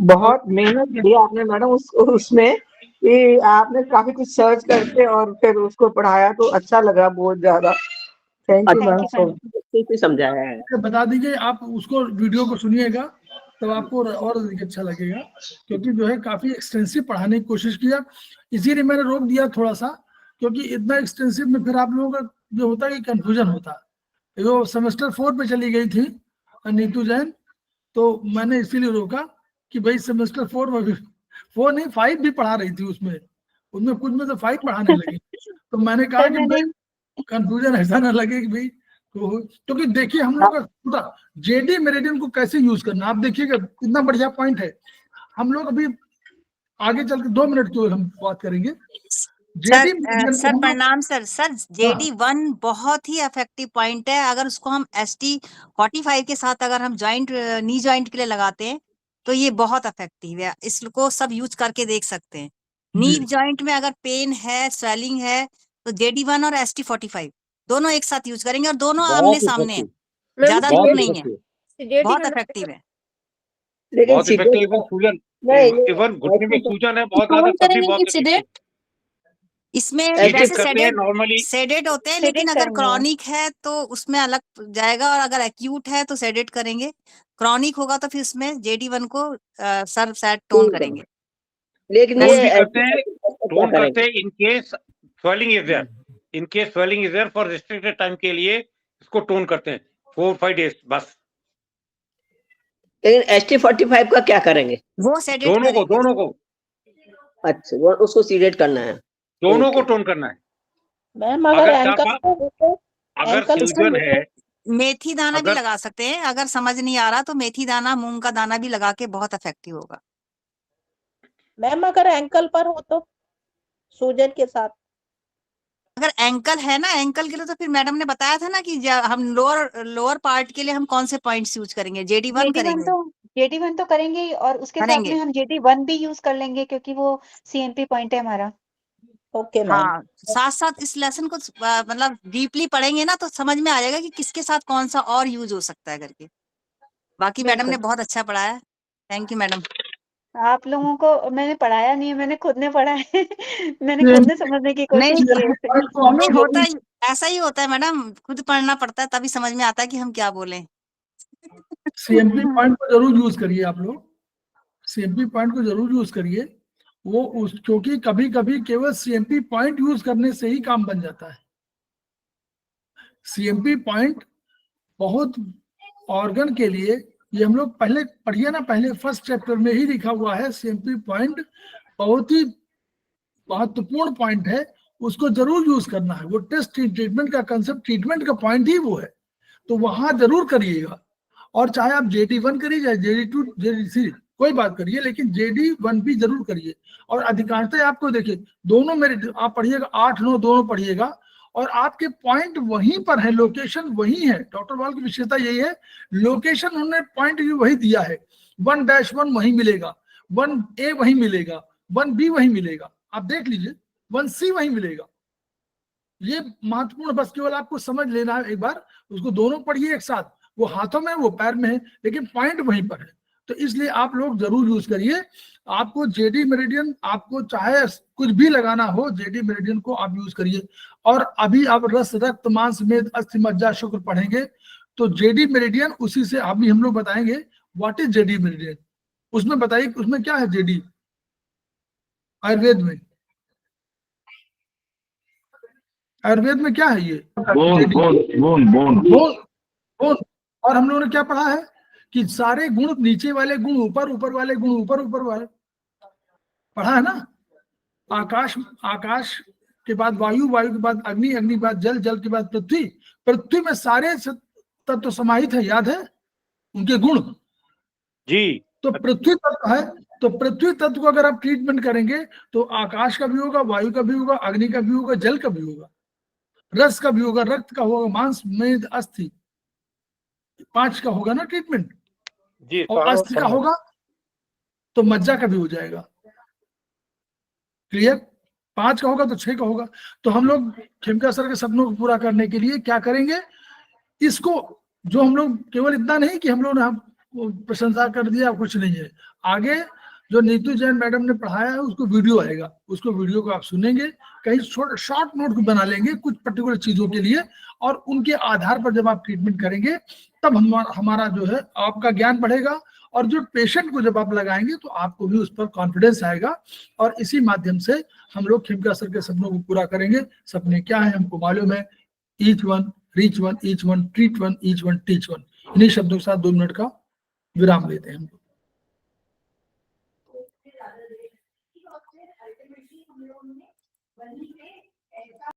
बहुत मेहनत की आपने मैडम उसमें कि आपने काफी कुछ सर्च करके और फिर उसको पढ़ाया, तो अच्छा लगा बहुत ज्यादा। Thank you ma'am so much, समझाया है।
बता दीजिए, आप उसको वीडियो को सुनिएगा तब आपको और अधिक अच्छा लगेगा, क्योंकि जो है काफी एक्सटेंसिव पढ़ाने की कोशिश किया, इसीलिए मैंने रोक दिया थोड़ा सा, क्योंकि इतना एक्सटेंसिव में फिर आप लोगों का जो होता है कि कंफ्यूजन होता है। वो सेमेस्टर 4 पे चली गई थी नीतू जैन, तो मैंने इसीलिए रोका कि भाई सेमेस्टर 4 में भी 4 नहीं 5 भी पढ़ा रही थी, उसमें कुछ में तो 5 पढ़ाने लगी। तो मैंने कहा कि भाई कंफ्यूजन ऐसा ना लगे कि भाई, क्योंकि देखिए हम लोग का जेडी मेरिडियन को कैसे यूज करना, आप देखिएगा कितना बढ़िया पॉइंट है। हम लोग अभी आगे चल के 2 मिनट की हम बात करेंगे।
सर प्रणाम सर। JD1 बहुत ही इफेक्टिव पॉइंट है। अगर उसको हम ST45 के साथ अगर हम जॉइंट नी जॉइंट के लिए लगाते हैं तो ये बहुत इफेक्टिव है। इसको सब यूज करके देख सकते हैं। नी जॉइंट में अगर पेन है, स्वेलिंग है, तो JD1 और ST45 दोनों एक साथ यूज करेंगे, और दोनों आमने सामने हैं, ज्यादा दूर नहीं है, बहुत इफेक्टिव है।
बहुत इफेक्टिव। सूजन, इवन घुटने में सूजन है बहुत ज्यादा, तब भी बहुत इफेक्टिव।
इसमें
सेडेट
वैसे
करते हैं नॉर्मली,
सेडेट होते हैं, लेकिन अगर क्रॉनिक है तो उसमें अलग जाएगा, और अगर एक्यूट है तो सेडेट करेंगे। क्रॉनिक होगा तो फिर उसमें JD1 को सर सेट टोन करेंगे।
लेकिन
टोन करते हैं in case swelling is there, in case swelling is there for restricted time के लिए इसको टोन करते हैं 4-5 डेज बस।
लेकिन ST45 का क्या करेंगे?
वो सेडेट करेंगे।
दोनों को
अच्छा, वो उसको सीडेट करना है,
दोनों को टोन करना है।
मैम
अगर सूजन है,
मेथी दाना भी लगा सकते हैं। अगर समझ नहीं आ रहा तो मेथी दाना, मूंग का दाना भी लगा के बहुत इफेक्टिव होगा।
मैम अगर एंकल पर हो तो सूजन के साथ,
अगर एंकल है ना, एंकल के लिए तो फिर मैडम ने बताया था ना कि हम लोअर पार्ट के लिए हम कौन से पॉइंट्स यूज करेंगे। JD1 करेंगे,
JD1 तो करेंगे ही, और उसके साथ में हम JD1 भी यूज कर लेंगे, क्योंकि वो CMP पॉइंट है हमारा।
Okay ma'am.
हाँ, साथ साथ इस लेसन को मतलब डीपली पढ़ेंगे ना तो समझ में आ जाएगा कि किसके साथ कौन सा और यूज हो सकता है करके। बाकी मैडम ने बहुत अच्छा पढ़ाया, थैंक यू मैडम।
आप लोगों को मैंने पढ़ाया नहीं है, मैंने खुद ने पढ़ा है। मैंने खुद ने समझने की कोशिश की है।
नहीं होता है, ऐसा ही होता है मैडम, खुद पढ़ना पड़ता है तभी समझ में आता है कि हम क्या बोले।
CMP पॉइंट को जरूर यूज करिए आप लोग, CMP पॉइंट को जरूर यूज करिए। वो क्योंकि कभी कभी केवल CMP पॉइंट यूज करने से ही काम बन जाता है। CMP पॉइंट बहुत ऑर्गन के लिए, ये हम लोग पहले पढ़िए ना, पहले फर्स्ट चैप्टर में ही लिखा हुआ है। CMP पॉइंट बहुत ही महत्वपूर्ण पॉइंट है, उसको जरूर यूज करना है। वो टेस्ट ट्रीटमेंट का कंसेप्ट, ट्रीटमेंट का पॉइंट ही वो है, तो वहां जरूर करिएगा। और चाहे आप JD1 करिए, चाहे JD2, JD3, कोई बात करिए, लेकिन JD1 भी जरूर करिए। और अधिकांशतः आपको देखिए दोनों मेरे आप पढ़िएगा, 8-9 दोनों पढ़िएगा, और आपके पॉइंट वहीं पर है, लोकेशन वही है। डॉक्टर वाल की विशेषता यही है, लोकेशन उन्होंने पॉइंट भी वही दिया है। 1-1 वही मिलेगा, 1A वही मिलेगा, 1B वही मिलेगा, आप देख लीजिए, 1C वही मिलेगा। ये महत्वपूर्ण, बस केवल आपको समझ लेना है एक बार, उसको दोनों पढ़िए एक साथ, वो हाथों में वो पैर में है, लेकिन पॉइंट वहीं पर है। तो इसलिए आप लोग जरूर यूज करिए। आपको JD मेरिडियन, आपको चाहे कुछ भी लगाना हो, JD मेरिडियन को आप यूज करिए। और अभी आप रस, रक्त, मांस, मेद, अस्थि, मज्जा, शुक्र पढ़ेंगे, तो JD मेरिडियन उसी से अभी हम लोग बताएंगे व्हाट इज JD मेरिडियन। उसमें बताइए उसमें क्या है JD आयुर्वेद में, आयुर्वेद में क्या है ये? बोन। और हम लोगों ने क्या पढ़ा है कि सारे गुण नीचे वाले गुण ऊपर, ऊपर वाले गुण ऊपर, ऊपर वाले, पढ़ा है ना। आकाश के बाद वायु, वायु के बाद अग्नि, अग्नि के बाद जल, जल के बाद पृथ्वी, पृथ्वी में सारे तत्व समाहित है, याद है उनके गुण
जी।
तो पृथ्वी तत्व है, तो पृथ्वी तत्व को अगर आप ट्रीटमेंट करेंगे तो आकाश का भी होगा, वायु का भी होगा, अग्नि का भी होगा, जल का भी होगा, रस का भी होगा, रक्त का होगा, मांस, मेद, अस्थि, 5 का होगा ना ट्रीटमेंट जी। और अस्थि का होगा तो मज्जा का भी हो जाएगा। क्लियर? 5 का होगा तो 6 का होगा। तो हम लोग खेमका सर के सपनों को पूरा करने के लिए क्या करेंगे, इसको जो हम लोग केवल इतना नहीं कि हम लोग ने प्रशंसा कर दिया, कुछ नहीं है, आगे जो नीतू जैन मैडम ने पढ़ाया है उसको वीडियो आएगा, उसको वीडियो को आप सुनेंगे, कहीं शॉर्ट नोट बना लेंगे कुछ पर्टिकुलर चीजों के लिए, और उनके आधार पर जब आप ट्रीटमेंट करेंगे तब हमारा जो है आपका ज्ञान बढ़ेगा, और जो पेशेंट को जब आप लगाएंगे तो आपको भी उस पर कॉन्फिडेंस आएगा, और इसी माध्यम से हम लोग खेमका सर के सपनों को पूरा करेंगे। सपने क्या है हमको मालूम है, each one reach one, each one treat one, each one teach one. इन्हीं शब्दों के साथ 2 मिनट का विराम लेते हैं हम।